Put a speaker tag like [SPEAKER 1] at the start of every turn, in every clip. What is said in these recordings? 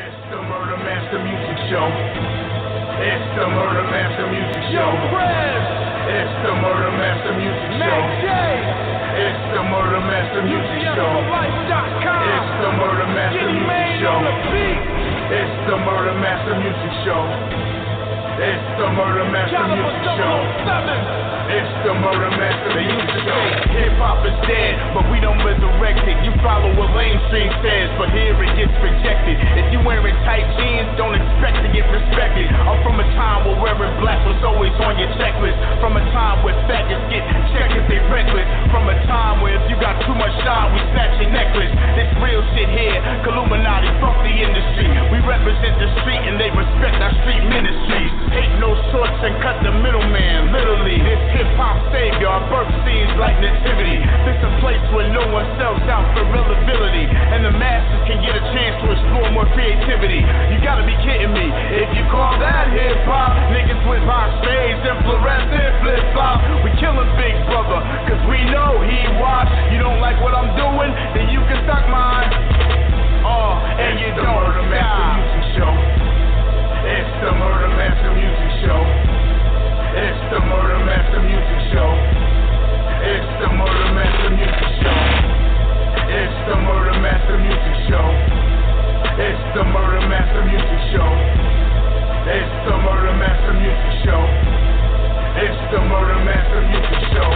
[SPEAKER 1] It's the Murder Master Music Show. It's the Murder Master Music Show. Yo, Prez! It's the Murder Master Music Show. Mac J! It's the Murder Master Music Show. It's the Murder Master Music Show. It's the Murder Master Music Show. It's the Murder Master Music Show. It's the Murder Master Music Show. Hip-hop is dead, but we don't resurrect it. You follow what lamestream says, but here it gets rejected. If you wearing tight jeans, don't expect to get respected. I'm from a time where wearing black was always on your checklist. From a time where faggots get checked if they reckless. From a time where if you got too much shine, we snatch your necklace. This real shit here, Illuminati, fuck the industry. We represent the street and they respect our street ministries. Take no shorts and cut the middleman, literally. This hip-hop savior, our birth scenes like nativity. This a place where no one sells out for reliability, and the masses can get a chance to explore more creativity. You gotta be kidding me. If you call that hip-hop, niggas with high shades and fluorescent flip-flop. We killing Big Brother, cause we know he watch. You don't like what I'm doing, then you can suck mine. And you don't Murder Master Music Show. It's the Murder Master Music Show. It's the Murder Master Music Show. It's the Murder Master Music Show. It's the Murder Master Music Show. It's the Murder Master Music Show. It's the Murder Master Music Show. It's the Murder Master Music Show.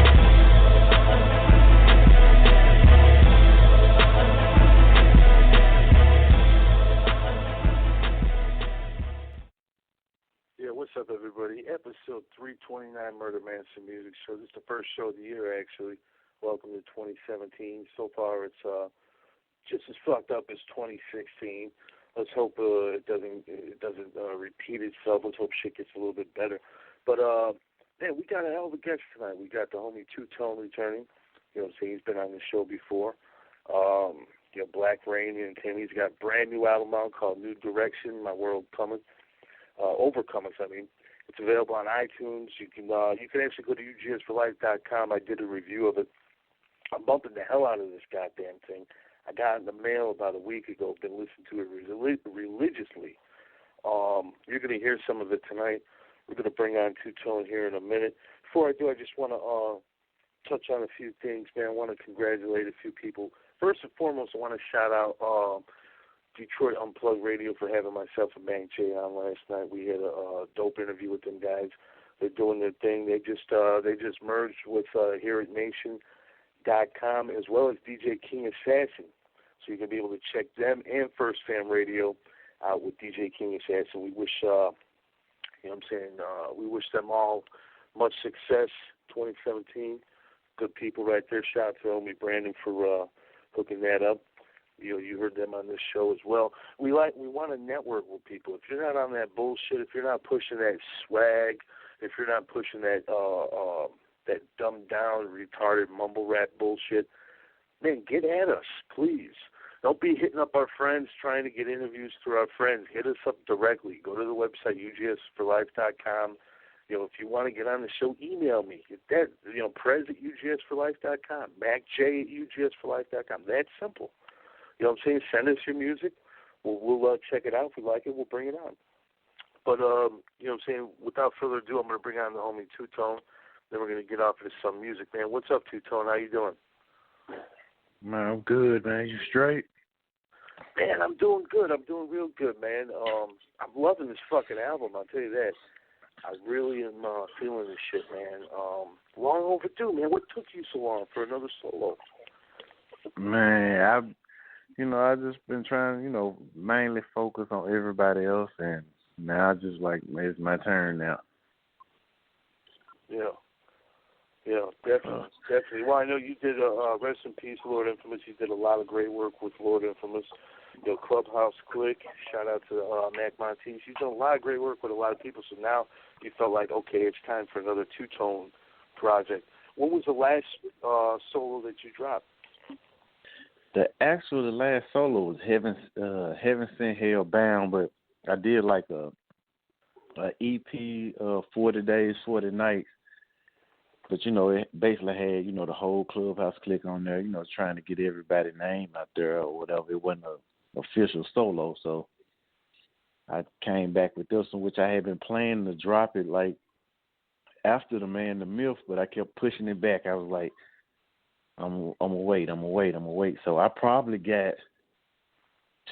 [SPEAKER 2] What's up, everybody? Episode 329, Murder Master Music Show. This is the first show of the year, actually. Welcome to 2017. So far, it's just as fucked up as 2016. Let's hope it doesn't repeat itself. Let's hope shit gets a little bit better. But man, we got a hell of a guest tonight. We got the homie Two Tone returning. You know what I'm saying? He's been on the show before. Black Rain and Tim. He's got a brand new album out called New Direction, My World Coming. Overcomers, I mean. It's available on iTunes. You can actually go to ugsforlife.com. I did a review of it. I'm bumping the hell out of this goddamn thing. I got it in the mail about a week ago. Been listening to it religiously. You're going to hear some of it tonight. We're going to bring on Two Tone here in a minute. Before I do, I just want to touch on a few things, man. I want to congratulate a few people. First and foremost, I want to shout out Detroit Unplugged Radio for having myself and Mac J on last night. We had a dope interview with them guys. They're doing their thing. They just merged with HearItNation.com as well as DJ King Assassin. So you're going to be able to check them and First Fam Radio out with DJ King Assassin. We wish, we wish them all much success 2017. Good people right there. Shout out to homie Brandon for hooking that up. You heard them on this show as well. We want to network with people. If you're not on that bullshit, if you're not pushing that swag, if you're not pushing that that dumbed down, retarded mumble rap bullshit, man, get at us, please. Don't be hitting up our friends trying to get interviews through our friends. Hit us up directly. Go to the website ugsforlife.com. If you want to get on the show, email me. Prez at ugsforlife.com, MacJ@ugsforlife.com. That's simple. You know what I'm saying? Send us your music. We'll check it out. If we like it, we'll bring it on. But, you know what I'm saying? Without further ado, I'm going to bring on the homie Two Tone. Then we're going to get off into some music, man. What's up, Two Tone? How you doing?
[SPEAKER 3] Man, I'm good, man. You straight?
[SPEAKER 2] Man, I'm doing good. I'm doing real good, man. I'm loving this fucking album, I'll tell you that. I really am feeling this shit, man. Long overdue, man. What took you so long for another solo?
[SPEAKER 3] Man, I've just been trying, mainly focus on everybody else, and now I just it's my turn now.
[SPEAKER 2] Yeah, definitely. Well, I know you did rest in peace, Lord Infamous. You did a lot of great work with Lord Infamous. Clubhouse Click. Shout out to Mac Monteith. You've done a lot of great work with a lot of people. So now you felt like, okay, it's time for another Two Tone project. What was the last solo that you dropped?
[SPEAKER 3] The last solo was Heaven Sent Hell Bound, but I did like a EP 40 Days, 40 Nights. But, it basically had, the whole Clubhouse Click on there, trying to get everybody's name out there or whatever. It wasn't an official solo, so I came back with this one, which I had been planning to drop it like after the Man the Myth, but I kept pushing it back. I was like, I'm gonna wait. So I probably got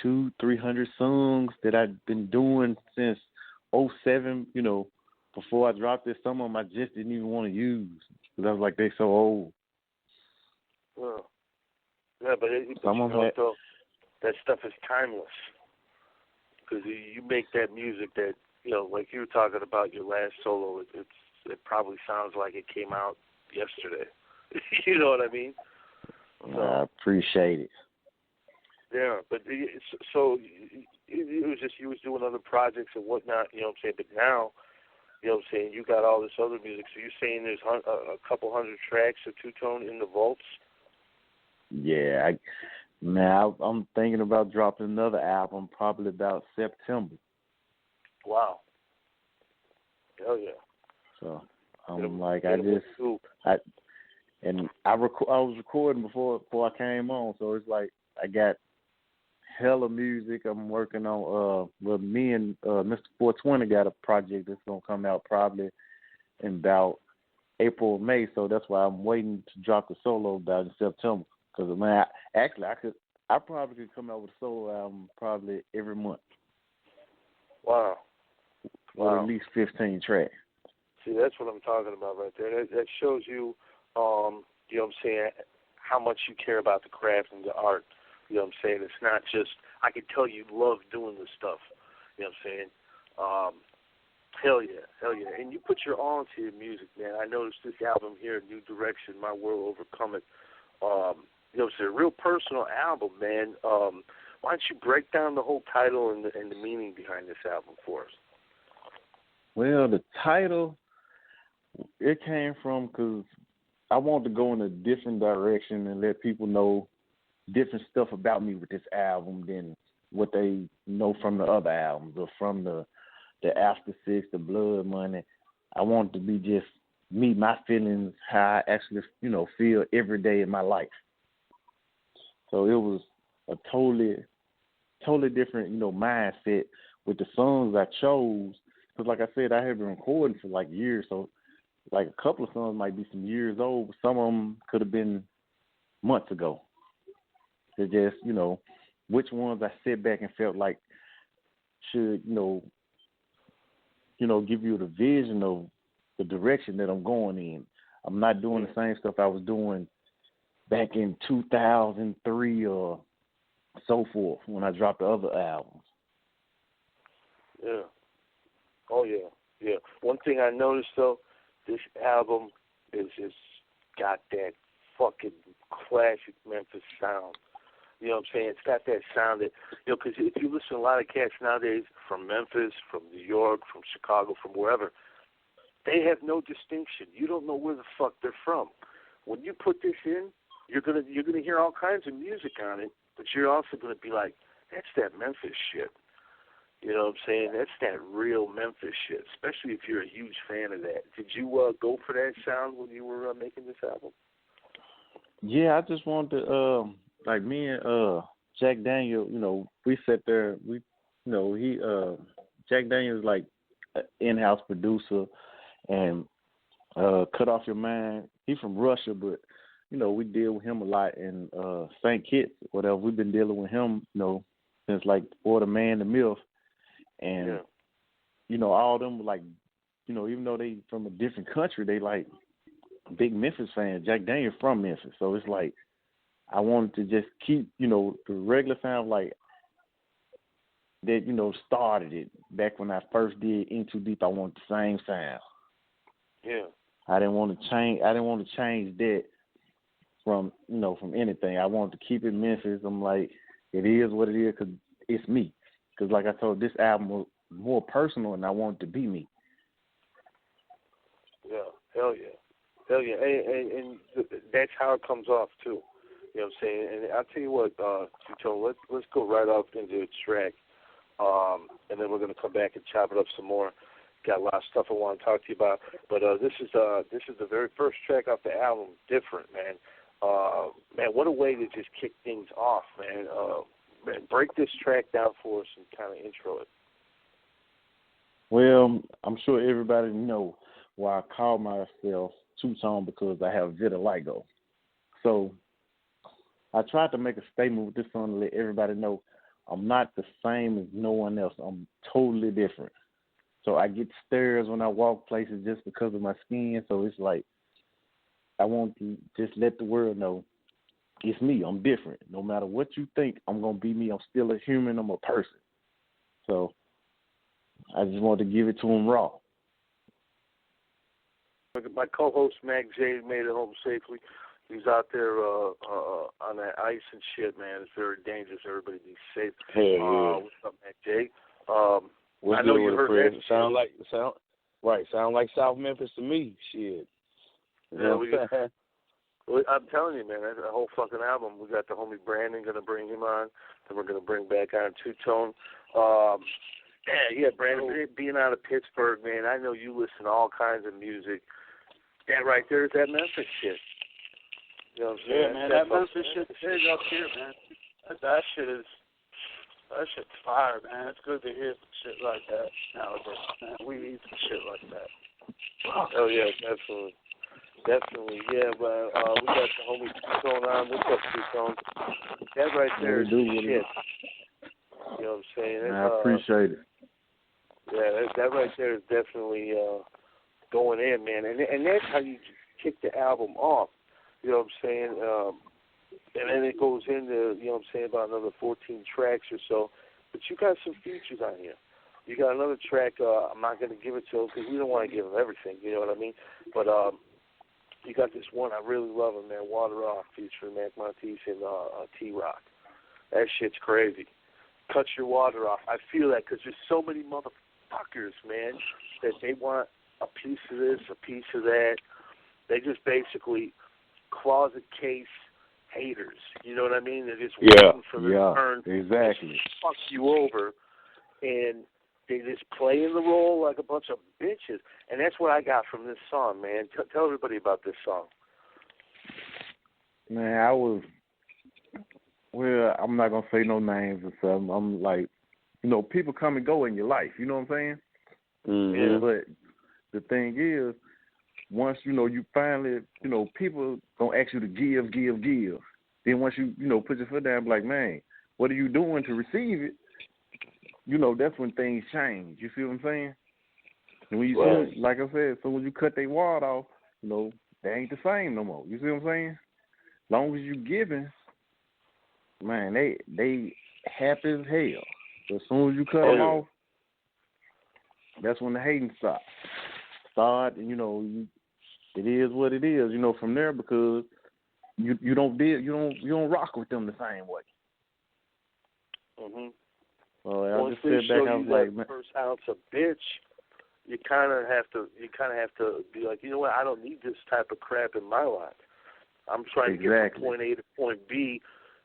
[SPEAKER 3] 200-300 songs that I've been doing since '07. You know, before I dropped this, some of them I just didn't even want to use because I was like, they so old.
[SPEAKER 2] Well, yeah, but
[SPEAKER 3] Some of that.
[SPEAKER 2] Though, that stuff is timeless because you make that music that, you know, like you were talking about your last solo. It probably sounds like it came out yesterday. You know what I mean? So,
[SPEAKER 3] I appreciate it.
[SPEAKER 2] Yeah, but so it was just you was doing other projects and whatnot. You know what I'm saying? But now, you know what I'm saying, you got all this other music. So you're saying there's a couple hundred tracks of Two Tone in the vaults?
[SPEAKER 3] Yeah, I'm thinking about dropping another album probably about September.
[SPEAKER 2] Wow. Hell yeah.
[SPEAKER 3] So I was recording before I came on, so it's like I got hella music I'm working on. Well, me and Mr. 420 got a project that's gonna come out probably in about April or May. So that's why I'm waiting to drop the solo about in September. Because man, I probably could come out with a solo album probably every month.
[SPEAKER 2] Wow.
[SPEAKER 3] With at least 15 tracks.
[SPEAKER 2] See, that's what I'm talking about right there. That shows you, you know what I'm saying, how much you care about the craft and the art. You know what I'm saying? It's not just, I can tell you love doing this stuff. You know what I'm saying? Hell yeah. And you put your all into your music, man. I noticed this album here, New Direction, My World Overcome It. You know, it's a real personal album, man. Why don't you break down the whole title and the meaning behind this album for us?
[SPEAKER 3] Well, the title, it came from because I wanted to go in a different direction and let people know different stuff about me with this album than what they know from the other albums or from the After Six, the Blood Money. I wanted to be just me, my feelings, how I actually, you know, feel every day in my life. So it was a totally different, you know, mindset with the songs I chose. Because like I said, I had been recording for like years, so like a couple of songs might be some years old, but some of them could have been months ago. It's just, you know, which ones I sit back and felt like should, you know, give you the vision of the direction that I'm going in. I'm not doing the same stuff I was doing back in 2003 or so forth when I dropped the other albums.
[SPEAKER 2] Yeah. Oh, yeah. Yeah. One thing I noticed, though, this album is just got that fucking classic Memphis sound. You know what I'm saying? It's got that sound that, you know, because if you listen to a lot of cats nowadays from Memphis, from New York, from Chicago, from wherever, they have no distinction. You don't know where the fuck they're from. When you put this in, you're gonna hear all kinds of music on it, but you're also gonna be like, that's that Memphis shit. You know what I'm saying? That's that real Memphis shit, especially if you're a huge fan of that. Did you go for that sound when you were making this album?
[SPEAKER 3] Yeah, I just wanted to, like me and Jack Daniel, you know, we sat there, Jack Daniel's like an in-house producer and Cut Off Your Mind. He's from Russia, but, you know, we deal with him a lot in St. Kitts, whatever. We've been dealing with him, you know, since like before the Man the Myth. And, you know, all of them were like, you know, even though they from a different country, they like big Memphis fans. Jack Daniel from Memphis. So it's like I wanted to just keep, you know, the regular sound like that, you know, started it back when I first did In Too Deep. I wanted the same sound.
[SPEAKER 2] Yeah.
[SPEAKER 3] I didn't want to change that from, you know, from anything. I wanted to keep it Memphis. I'm like, it is what it is because it's me. Because like I told, this album was more personal, and I wanted it to be me.
[SPEAKER 2] Yeah, hell yeah. Hell yeah. And that's how it comes off, too. You know what I'm saying? And I'll tell you what, Two-Tone, let's go right off into a track, and then we're going to come back and chop it up some more. Got a lot of stuff I want to talk to you about. But this is the very first track off the album, Different, man. Man, what a way to just kick things off, man. Man, break this track down for us and kind of intro it.
[SPEAKER 3] Well, I'm sure everybody know why I call myself two-tone because I have vitiligo. So I tried to make a statement with this song to let everybody know I'm not the same as no one else. I'm totally different. So I get stares when I walk places just because of my skin. So it's like I want to just let the world know it's me. I'm different. No matter what you think, I'm going to be me. I'm still a human. I'm a person. So I just wanted to give it to them raw.
[SPEAKER 2] My co-host Mac J made it home safely. He's out there on that ice and shit, man. It's very dangerous. Everybody be safe.
[SPEAKER 4] Yeah.
[SPEAKER 2] What's up, Mac J?
[SPEAKER 4] What's
[SPEAKER 2] I know
[SPEAKER 4] good
[SPEAKER 2] you
[SPEAKER 4] with
[SPEAKER 2] heard
[SPEAKER 4] it,
[SPEAKER 2] that.
[SPEAKER 4] Sound like South Memphis to me. Shit. You know what I'm saying?
[SPEAKER 2] Well, I'm telling you, man, that whole fucking album. We got the homie Brandon gonna bring him on. Then we're gonna bring back on Two-Tone. Yeah, Brandon, being out of Pittsburgh, man, I know you listen to all kinds of music. That right there is that Memphis shit. You know what I'm saying?
[SPEAKER 5] Yeah, man, that Memphis shit's big up here, man. That shit's fire, man. It's good to hear some shit like that nowadays, man. We need some shit like that.
[SPEAKER 2] Oh yeah, definitely. Definitely, yeah, but we got the homie Two-Tone on. What's up, Two-Tone? That right there is shit. You know what I'm saying?
[SPEAKER 3] I appreciate it.
[SPEAKER 2] Yeah, that right there is definitely going in, man. And that's how you kick the album off. You know what I'm saying? And then it goes into, you know what I'm saying, about another 14 tracks or so. But you got some features on here. You got another track, I'm not going to give it to him because we don't want to give him everything, you know what I mean? But you got this one, I really love it, man, Water Off, featuring Mac Monteith and T-Rock. That shit's crazy. Cut your water off. I feel that because there's so many motherfuckers, man, that they want a piece of this, a piece of that. They just basically closet case haters. You know what I mean? They're just waiting for their turn
[SPEAKER 3] exactly.
[SPEAKER 2] to fuck you over, and they just play in the role like a bunch of bitches. And that's what I got from this song, man. Tell everybody about this song.
[SPEAKER 3] Man, well, I'm not going to say no names or something. I'm like, you know, people come and go in your life. You know what I'm saying?
[SPEAKER 4] Mm-hmm.
[SPEAKER 3] Yeah, but the thing is, once, you know, you finally, you know, people going to ask you to give. Then once you, you know, put your foot down, be like, man, what are you doing to receive it? You know, that's when things change. You see what I'm saying? And when you see, like I said, so when you cut their wad off, you know, they ain't the same no more. You see what I'm saying? As long as you giving, man, they happy as hell. But as soon as you cut them off, that's when the hating starts. And you know, it is what it is. You know, from there, because you don't rock with them the same way.
[SPEAKER 2] Mhm.
[SPEAKER 3] I just sit back. I was like, man,
[SPEAKER 2] first ounce of bitch, you kind of have to be like, you know what? I don't need this type of crap in my life. I'm trying to get from point A to point B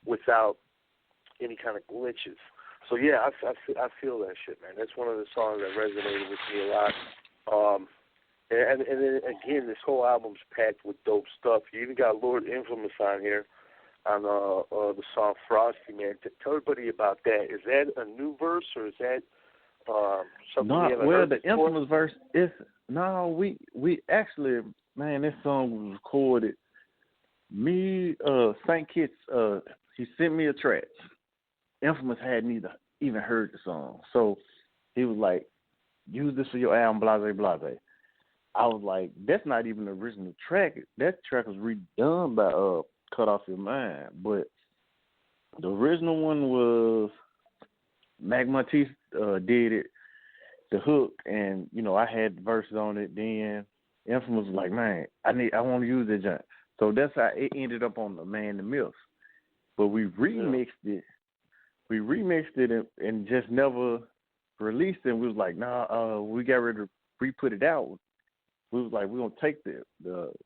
[SPEAKER 2] without any kind of glitches. So yeah, I feel that shit, man. That's one of the songs that resonated with me a lot. And then again, this whole album's packed with dope stuff. You even got Lord Infamous on here on the song Frosty, man. Tell everybody about that. Is that a new verse or is that something we haven't heard
[SPEAKER 3] the
[SPEAKER 2] before?
[SPEAKER 3] Infamous verse is we actually, man, this song was recorded. Me, St. Kitts, he sent me a track. Infamous hadn't even heard the song. So he was like, use this for your album, blase, blase. I was like, that's not even the original track. That track was redone by Cut Off Your Mind. But the original one was Mac Monteith did it, the hook, and, you know, I had the verses on it. Then Infamous was like, man, I want to use that junk. So that's how it ended up on the Man the Myth. But we remixed it. We remixed it and just never released it. And we was like, nah, we got ready to re-put it out. We was like, we're going to take the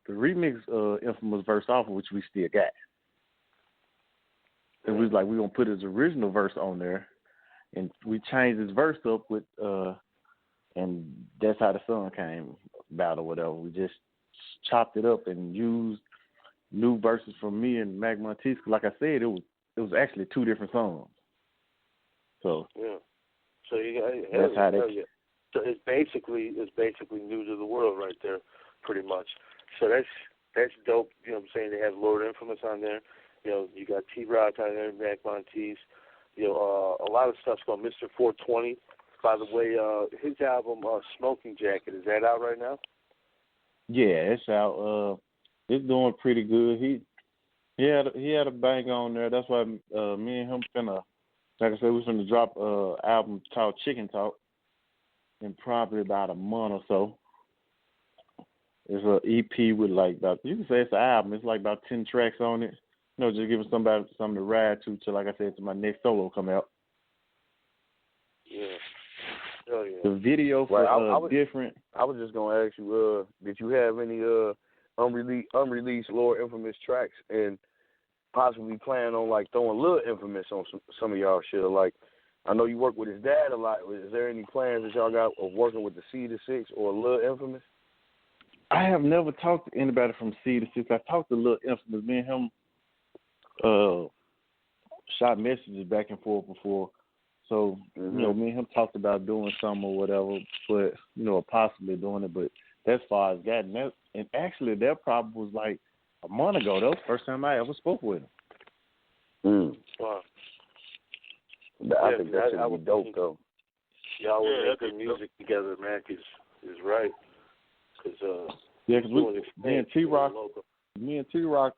[SPEAKER 3] remix Infamous verse off, which we still got. And we was like, we're going to put his original verse on there. And we changed his verse up with, and that's how the song came about or whatever. We just chopped it up and used new verses from me and Mac Monteith. Like I said, it was actually two different songs. So
[SPEAKER 2] yeah. So you got
[SPEAKER 3] that's how they.
[SPEAKER 2] So it's basically new to the world right there, pretty much. So that's dope. You know what I'm saying? They have Lord Infamous on there. You know, you got T-Rock on there, Mac Montees. You know, a lot of stuff's going. Mr. 420. By the way, his album Smoking Jacket, is that out right now?
[SPEAKER 3] Yeah, it's out. It's doing pretty good. He had a bang on there. That's why me and him finna, like I said, we're finna drop album called Chicken Talk in probably about a month or so. It's an EP with like about, you can say it's an album. It's like about 10 tracks on it. You know, just giving somebody something to ride to till, like I said, till my next solo come out.
[SPEAKER 2] Yeah. Oh, yeah.
[SPEAKER 3] The video for different.
[SPEAKER 4] I was just gonna ask you, did you have any unreleased Lord Infamous tracks, and possibly plan on like throwing Lil Infamous on some of y'all shit? Like, I know you work with his dad a lot. Is there any plans that y'all got of working with the C to 6 or Lil Infamous?
[SPEAKER 3] I have never talked to anybody from C to 6. I talked to Lil Infamous. Me and him shot messages back and forth before. So, you know, me and him talked about doing something or whatever, but, you know, possibly doing it. But as far as that, and actually that probably was like a month ago. That was the first time I ever spoke with him.
[SPEAKER 2] Wow.
[SPEAKER 4] I think that should be dope, though.
[SPEAKER 2] Y'all would make good music together, Mac is right. Cause
[SPEAKER 3] me and T-Rock,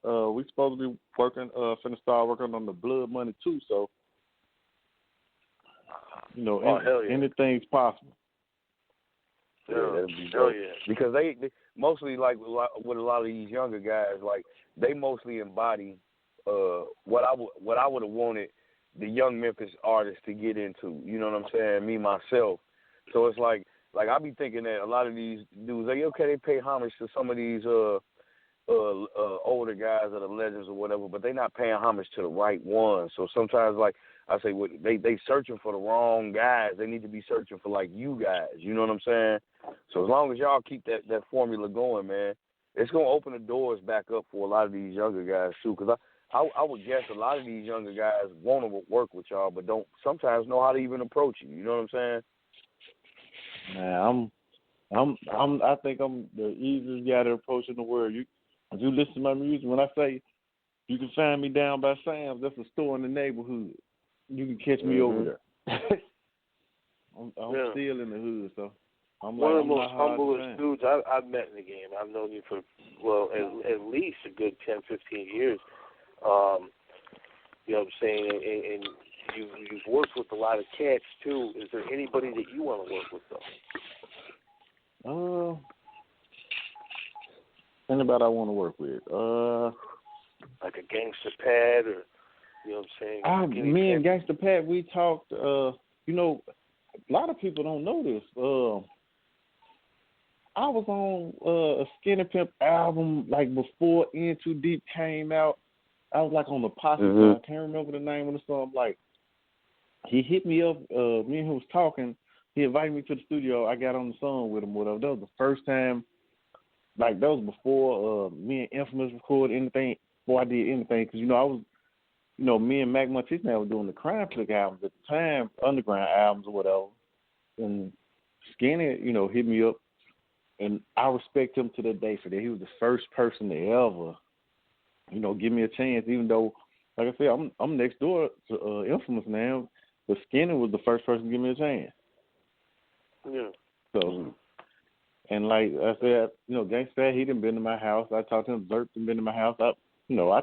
[SPEAKER 3] we supposed to be working, finna start working on the Blood Money too. So, you know, anything's possible.
[SPEAKER 4] That'd be dope. Because they mostly, like with a lot of these younger guys, like they mostly embody what I would have wanted the young Memphis artists to get into. You know what I'm saying? Me myself. So it's like I be thinking that a lot of these dudes, they pay homage to some of these older guys that are legends or whatever, but they not paying homage to the right ones. So sometimes, like I say, they searching for the wrong guys. They need to be searching for like you guys. You know what I'm saying? So as long as y'all keep that formula going, man, it's gonna open the doors back up for a lot of these younger guys too. Because I would guess a lot of these younger guys want to work with y'all, but don't sometimes know how to even approach you. You know what I'm saying?
[SPEAKER 3] Man, I think I'm the easiest guy to approach in the world. You listen to my music. When I say you can find me down by Sam's, that's a store in the neighborhood. You can catch me over there. I'm still in the hood, so I'm
[SPEAKER 2] one
[SPEAKER 3] like,
[SPEAKER 2] of the most humblest dudes I've met in the game. I've known you for at least a good 10, 15 years. You know what I'm saying? And you've worked with a lot of cats too. Is there anybody that you want to work with though?
[SPEAKER 3] Anybody I want to work with?
[SPEAKER 2] Like a Gangsta Pat, or you know what I'm saying?
[SPEAKER 3] Me and Gangsta Pat, we talked. You know, a lot of people don't know this. I was on a Skinny Pimp album like before In Too Deep came out. I was like on the Posse song. I can't remember the name of the song. Like, he hit me up. Me and him was talking. He invited me to the studio. I got on the song with him. Whatever. That was the first time. Like, that was before me and Infamous recorded anything. Before I did anything, because I was, me and Mac Montees now were doing the Crime Click albums at the time, underground albums or whatever. And Skinny, hit me up, and I respect him to that day for that. He was the first person to ever, give me a chance. Even though, like I said, I'm next door to Infamous now, but Skinny was the first person to give me a chance.
[SPEAKER 2] Yeah.
[SPEAKER 3] So, and like I said, Gangsta, he done been to my house. I talked to him. Zerk done been to my house. I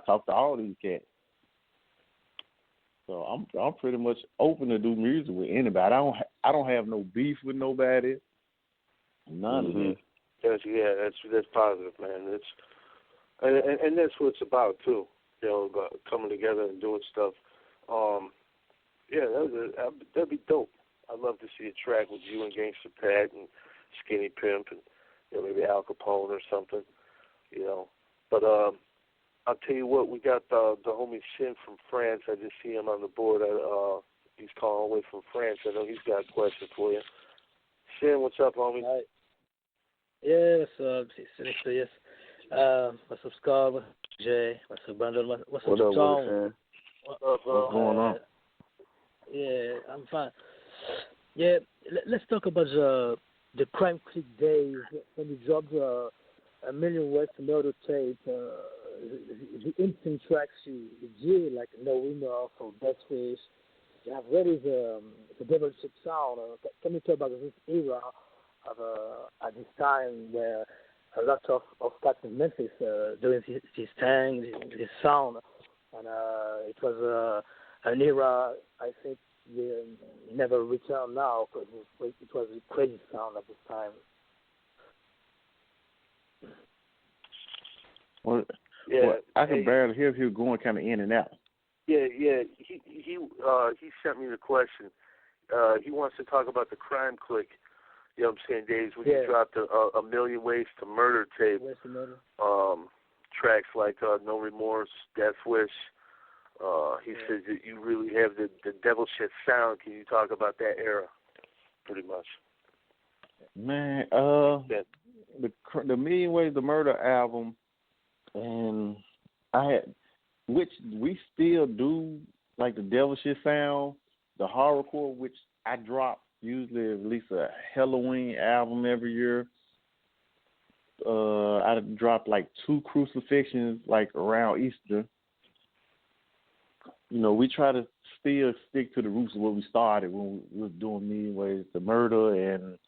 [SPEAKER 3] talked to all these cats. So I'm pretty much open to do music with anybody. I don't have no beef with nobody. None of that.
[SPEAKER 2] That's positive, man. It's and that's what it's about too. Coming together and doing stuff. That'd be dope. I'd love to see a track with you and Gangsta Pat and Skinny Pimp and maybe Al Capone or something. But I'll tell you what, we got the homie Sin from France. I just see him on the board. He's calling all the way from France. I know he's got a question for you. Sin, what's up, homie?
[SPEAKER 6] Hi. Yeah, what's up? Sinister, yes. What's up, Scar? What's up, Jay? What's up, Brandon? What's up, Tom?
[SPEAKER 2] What's going
[SPEAKER 3] on?
[SPEAKER 6] Yeah, I'm fine. Yeah, let's talk about the the Crime Click days when you dropped a Million Ways to Murder tape, the instant tracks you did, like No Remorse or Death Wish, you have really the Devil Ship sound. Can you talk about this era of at this time where a lot of cats in Memphis doing this thing, this sound, and it was an era I think will never return now because it was a crazy sound at this time.
[SPEAKER 2] Yeah,
[SPEAKER 3] well, I can barely hear if he was going kind of in and out.
[SPEAKER 2] Yeah. He sent me the question. He wants to talk about the Crime Click. You know what I'm saying, Days, when you dropped a Million Ways to Murder tape.
[SPEAKER 6] Ways to Murder.
[SPEAKER 2] Tracks like No Remorse, Death Wish. He says that you really have the devil shit sound. Can you talk about that era, pretty much?
[SPEAKER 3] Man, the Million Ways to Murder album, and which we still do, like the devil shit sound, the horrorcore, which I drop. Usually release a Halloween album every year. I dropped like 2 crucifixions like around Easter. You know, we try to still stick to the roots of where we started when we were doing Million Ways to Murder, and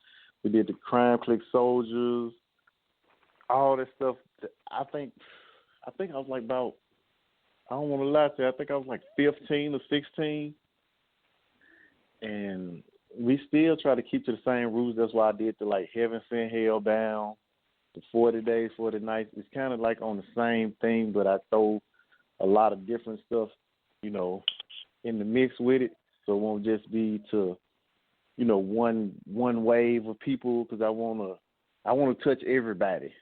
[SPEAKER 3] we did the Crime Click Soldiers, all that stuff. I think I was like about, I don't want to lie to you, I think I was like 15 or 16, and we still try to keep to the same rules. That's why I did the like Heaven Sent, Hell Bound, the 40 Days, 40 Nights. It's kind of like on the same thing, but I throw a lot of different stuff, you know, in the mix with it. So it won't just be to, you know, one wave of people, because I want to touch everybody.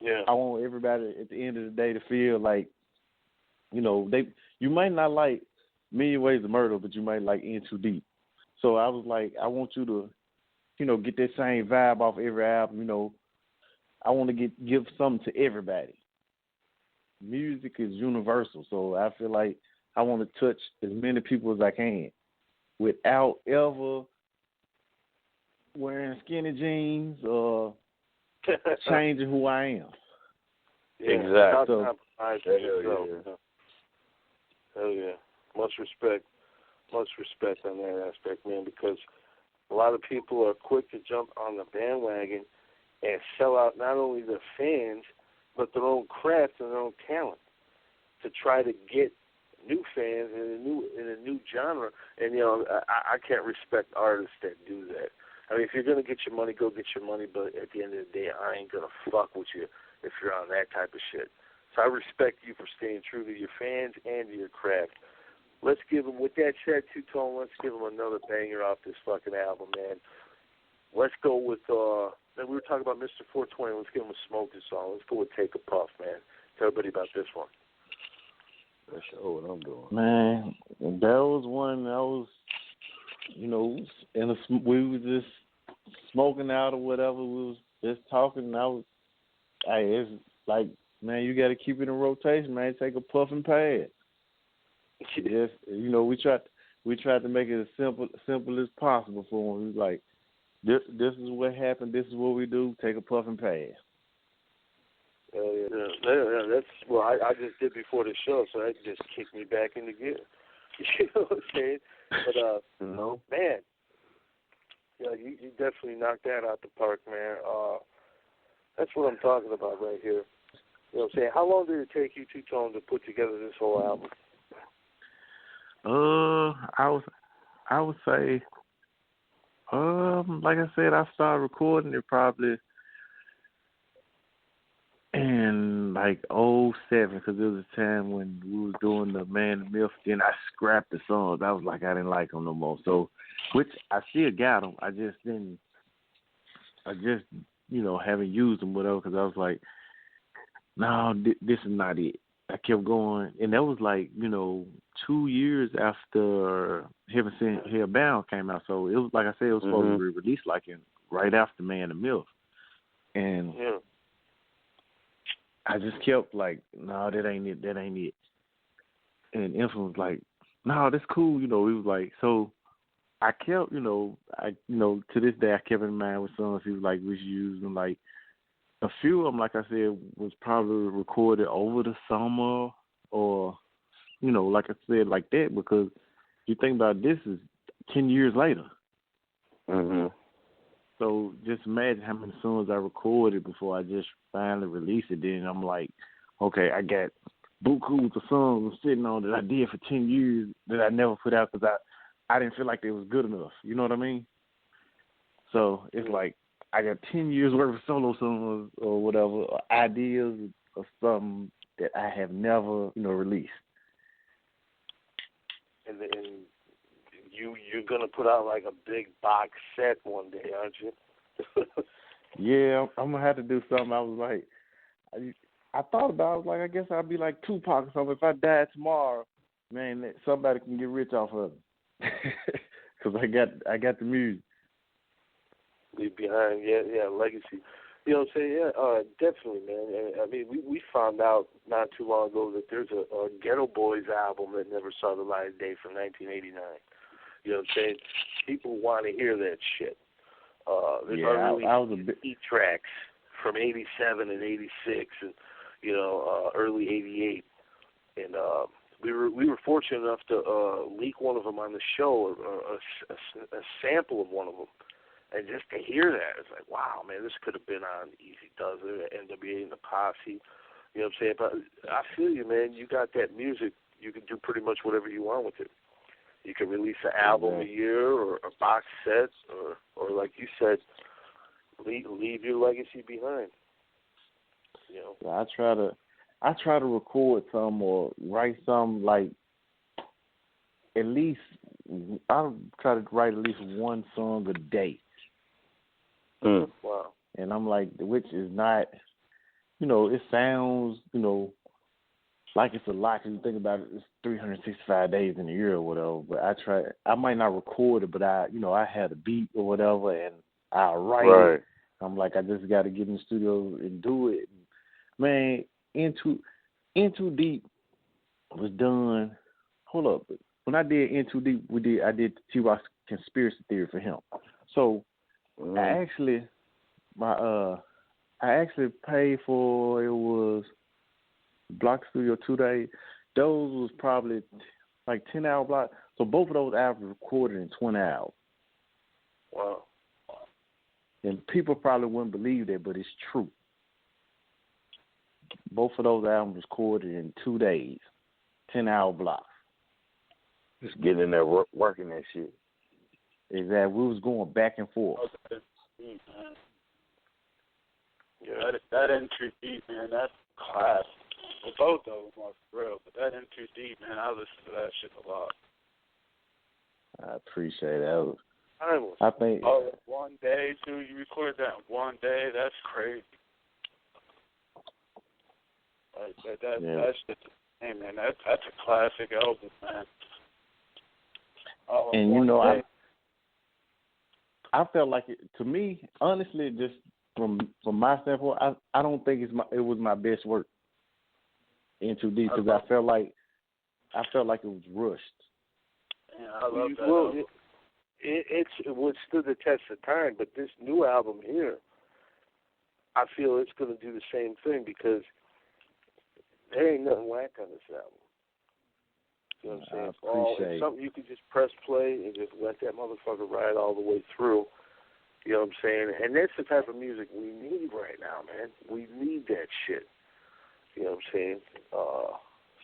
[SPEAKER 2] Yeah.
[SPEAKER 3] I want everybody at the end of the day to feel like, you know, you might not like Million Ways to Murder, but you might like In Too Deep. So I was like, I want you to, you know, get that same vibe off every album. You know, I want to give something to everybody. Music is universal, so I feel like I want to touch as many people as I can without ever wearing skinny jeans or changing who I am.
[SPEAKER 2] Yeah,
[SPEAKER 4] exactly.
[SPEAKER 2] Hell yeah. Much respect on that aspect, man, because a lot of people are quick to jump on the bandwagon and sell out not only their fans, but their own craft and their own talent to try to get new fans in a new genre. And, you know, I can't respect artists that do that. I mean, if you're going to get your money, go get your money, but at the end of the day, I ain't going to fuck with you if you're on that type of shit. So I respect you for staying true to your fans and to your craft. Let's give them, with that said, Two-Tone, let's give them another banger off this fucking album, man. Let's go with, we were talking about Mr. 420. Let's give him a smoking song. Let's go with Take a Puff, man. Tell everybody about this one.
[SPEAKER 4] That's sure what I'm doing.
[SPEAKER 3] Man, that was one that was, you know, we was just smoking out or whatever. We was just talking. It's like, man, you got to keep it in rotation, man. Take a puff and pass. Just, you know, we tried to make it as simple as possible for him. He's like, this is what happened. This is what we do. Take a puff and pass.
[SPEAKER 2] Yeah, that's well. I just did before the show, so that just kicked me back into gear. You know what I'm saying? But
[SPEAKER 4] no,
[SPEAKER 2] man, yeah, you definitely knocked that out the park, man. That's what I'm talking about right here. You know what I'm saying? How long did it take you, Two-Tone, to put together this whole album?
[SPEAKER 3] I would say, like I said, I started recording it probably in like 2007, because there was a time when we was doing the Man the Myth. Then I scrapped the songs. I was like, I didn't like them no more. So, which I still got them. I just, you know, haven't used them, whatever, because I was like, no, this is not it. I kept going, and that was like, you know, 2 years after Heaven Sent, Hell Bound came out. So it was, like I said, it was supposed to be released like right after Man the Myth. And
[SPEAKER 2] yeah.
[SPEAKER 3] I just kept like, no, that ain't it. And Infant was like, no, that's cool. You know, it was like, so I kept, to this day I kept in mind with songs he was like was using. Like a few of them, like I said, was probably recorded over the summer or, like I said, like that, because you think about this is 10 years later.
[SPEAKER 4] Mhm.
[SPEAKER 3] So just imagine how many songs I recorded before I just finally released it. Then I'm like, okay, I got buku of songs I'm sitting on that I did for 10 years that I never put out because I didn't feel like they was good enough. You know what I mean? So it's like I got 10 years worth of solo songs or whatever, or ideas or something that I have never, released.
[SPEAKER 2] And you're gonna put out like a big box set one day, aren't you?
[SPEAKER 3] Yeah, I'm gonna have to do something. I was like, I thought about it. I was like, I guess I'll be like Tupac or something. If I die tomorrow, man, somebody can get rich off of it. Because I got the music.
[SPEAKER 2] Leave behind, yeah, legacy. You know what I'm saying? Yeah, definitely, man. I mean, we found out not too long ago that there's a Ghetto Boys album that never saw the light of day from 1989. You know what I'm saying? People want to hear that shit. There's
[SPEAKER 3] I was a bit
[SPEAKER 2] tracks from 87 and 86 and, early 88. And we were fortunate enough to leak one of them on the show, a sample of one of them. And just to hear that, it's like, wow, man, this could have been on Easy Does It, NWA and the Posse. You know what I'm saying? But I feel you, man. You got that music. You can do pretty much whatever you want with it. You can release an album a year or a box set or like you said, leave your legacy behind.
[SPEAKER 3] I try to record some or write some, like at least I'll try to write at least one song a day.
[SPEAKER 2] Wow.
[SPEAKER 3] And I'm like, which is not, it sounds, like it's a lot because you think about it, it's 365 days in a year or whatever. But I might not record it, but I had a beat or whatever, and I'll write it. I'm like, I just got to get in the studio and do it. Man, Into Deep was done. Hold up, when I did Into Deep, I did T-Rock's Conspiracy Theory for him. So I actually paid for, it was Block Studio 2 days. Those was probably like 10-hour block. So both of those albums recorded in 20 hours.
[SPEAKER 2] Wow.
[SPEAKER 3] And people probably wouldn't believe that, but it's true. Both of those albums recorded in 2 days, 10-hour blocks.
[SPEAKER 4] Just getting in there working that shit.
[SPEAKER 3] Exactly. We was going back and forth.
[SPEAKER 5] Yeah, that Into Deep, man, that's class. Well, both of them are for real, but that Into Deep, man, I listen to that shit a lot.
[SPEAKER 3] I appreciate that.
[SPEAKER 2] Timeless.
[SPEAKER 3] I think.
[SPEAKER 5] Oh, one day, too. You recorded that in one day. That's crazy. Like that's just, hey man, that's a classic album, man. Oh,
[SPEAKER 3] and I felt like it, to me, honestly, just from my standpoint, I don't think it was my best work. Into Deep, because I felt like it was rushed.
[SPEAKER 5] Yeah, I love that.
[SPEAKER 2] Well, it stood the test of time, but this new album here, I feel it's going to do the same thing because there ain't nothing whack on this album. You know what I'm saying? It's something you can just press play and just let that motherfucker ride all the way through. You know what I'm saying? And that's the type of music we need right now, man. We need that shit. You know what I'm saying?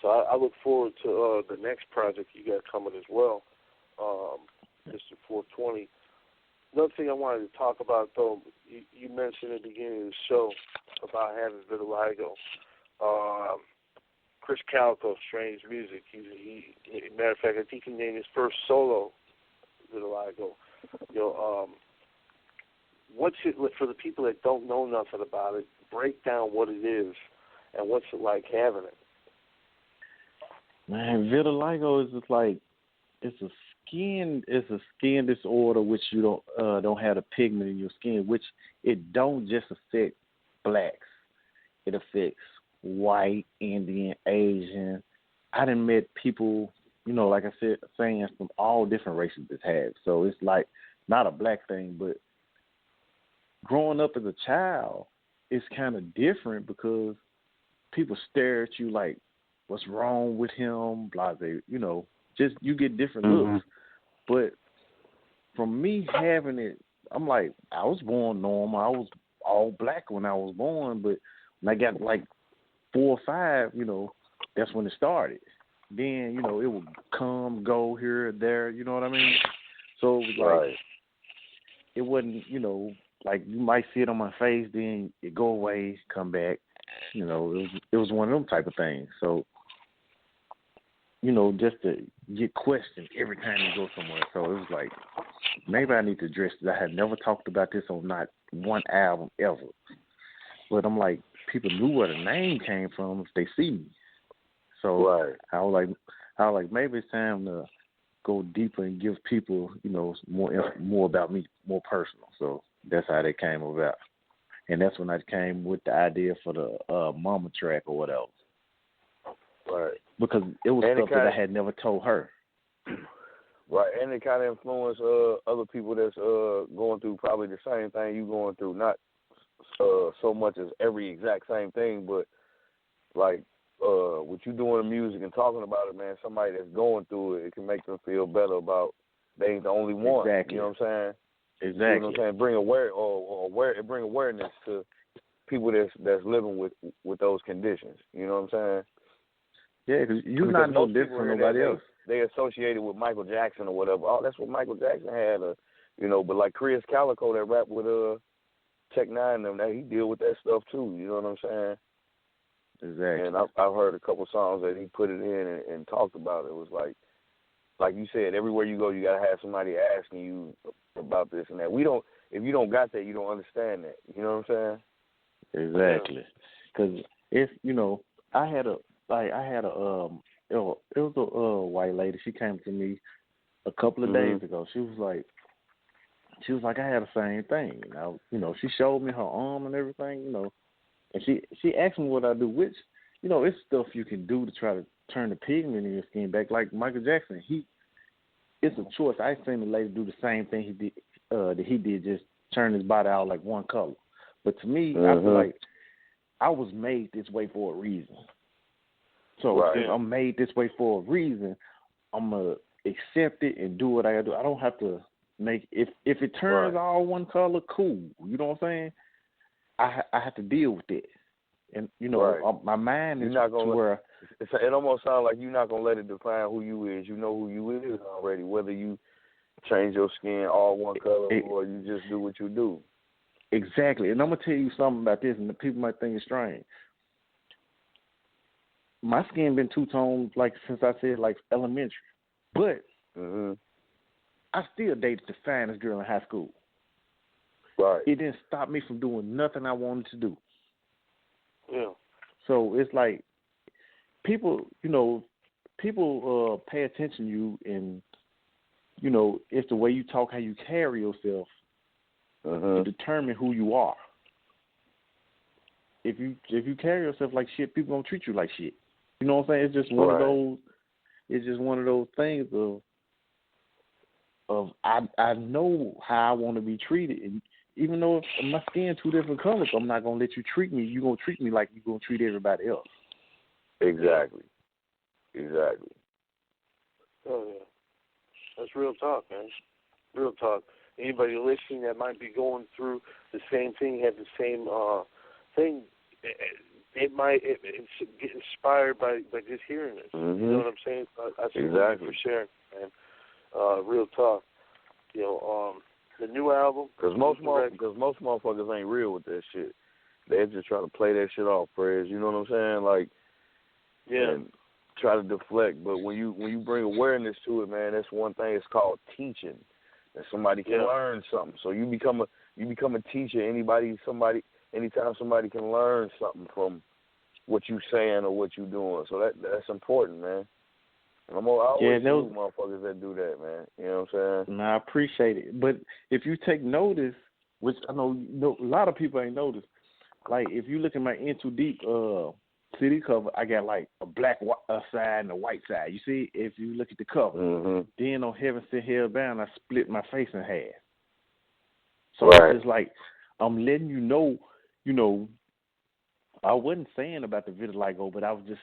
[SPEAKER 2] So I look forward to the next project you got coming as well, Mr. 420. Another thing I wanted to talk about, though, you mentioned at the beginning of the show about having vitiligo. Chris Calico, Strange Music. He matter of fact, I think he named his first solo vitiligo. What's it for the people that don't know nothing about it? Break down what it is and what's it like having it.
[SPEAKER 3] Man, vitiligo is just like it's a skin disorder which you don't have the pigment in your skin, which it don't just affect blacks. It affects white, Indian, Asian. I done met people, like I said, saying from all different races that have. So it's like not a black thing, but growing up as a child, it's kind of different because people stare at you like, what's wrong with him, blase, just you get different looks. But from me having it, I'm like, I was born normal. I was all black when I was born, but when I got like 4 or 5, that's when it started. Then, it would come, go here, there, you know what I mean? So it was like, it wasn't, like you might see it on my face, then it go away, come back. It was one of them type of things. So, just to get questioned every time you go somewhere. So it was like, maybe I need to address this. I had never talked about this on not one album ever. But I'm like, people knew where the name came from if they see me. So I was like, maybe it's time to go deeper and give people, more about me, more personal. So that's how that came about. And that's when I came with the idea for the Mama track or whatever.
[SPEAKER 4] Right.
[SPEAKER 3] Because it was stuff that I had never told her.
[SPEAKER 4] Right, and it kind of influenced other people that's going through probably the same thing you going through. Not so much as every exact same thing, but like what you doing in music and talking about it, man, somebody that's going through it, it can make them feel better about they ain't the only one.
[SPEAKER 3] Exactly.
[SPEAKER 4] You know what I'm saying?
[SPEAKER 3] Exactly.
[SPEAKER 4] You know what I'm saying? Bring awareness to people that's living with those conditions. You know what I'm saying?
[SPEAKER 3] Yeah, because you're not no different from nobody else.
[SPEAKER 4] They associated with Michael Jackson or whatever. Oh, that's what Michael Jackson had, but like Chris Calico that rap with Tech Nine and them, that he deal with that stuff too. You know what I'm saying?
[SPEAKER 3] Exactly.
[SPEAKER 4] And I've heard a couple songs that he put it in and talked about it. It was like you said, everywhere you go, you gotta have somebody asking you about this and that. If you don't got that, you don't understand that. You know what I'm saying?
[SPEAKER 3] Exactly. Because I had a it was a white lady. She came to me a couple of days ago. She was like, I had the same thing. Now, she showed me her arm and everything, and she asked me what I do, which, it's stuff you can do to try to turn the pigment in your skin back. Like Michael Jackson, it's a choice. I seen the lady do the same thing he did, just turn his body out like one color. But to me, I feel like I was made this way for a reason. So if I'm made this way for a reason, I'm going to accept it and do what I got to do. I don't have to make if it turns all one color, cool. You know what I'm saying? I have to deal with it. And, my mind is to where...
[SPEAKER 4] It almost sounds like you're not going to let it define who you is. You know who you is already, whether you change your skin all one color or you just do what you do.
[SPEAKER 3] Exactly. And I'm going to tell you something about this, and the people might think it's strange. My skin been two-toned, like, since I said, like, elementary. But I still dated the finest girl in high school.
[SPEAKER 4] Right.
[SPEAKER 3] It didn't stop me from doing nothing I wanted to do.
[SPEAKER 2] Yeah.
[SPEAKER 3] So it's like people pay attention to you, and, it's the way you talk, how you carry yourself to determine who you are. If you carry yourself like shit, people gonna treat you like shit. You know what I'm saying? It's just one of those. It's just one of those things of I know how I want to be treated, and even though if my skin 2 different colors, I'm not gonna let you treat me. You gonna treat me like you gonna treat everybody else.
[SPEAKER 4] Exactly.
[SPEAKER 2] Oh yeah, that's real talk, man. Real talk. Anybody listening that might be going through the same thing, have the same thing, it might get inspired by just hearing it. You know what I'm saying? I
[SPEAKER 4] exactly.
[SPEAKER 2] For sharing, man. Real talk. The new album.
[SPEAKER 4] Because most motherfuckers ain't real with that shit. They just try to play that shit off, Prez. You know what I'm saying? Like, and try to deflect. But when you bring awareness to it, man, that's one thing. It's called teaching. And somebody can learn something. So you become a teacher. Anytime somebody can learn something from what you saying or what you doing. So that's important, man. And I always salute motherfuckers that do that, man. You know what I'm saying?
[SPEAKER 3] I appreciate it. But if you take notice, which I know a lot of people ain't noticed, like if you look at my In Too Deep CD cover, I got like a black side and a white side. You see, if you look at the cover, then on Heaven Sent Hell Bound, I split my face in half. So it's just like I'm letting you know, I wasn't saying about the vitiligo, but I was just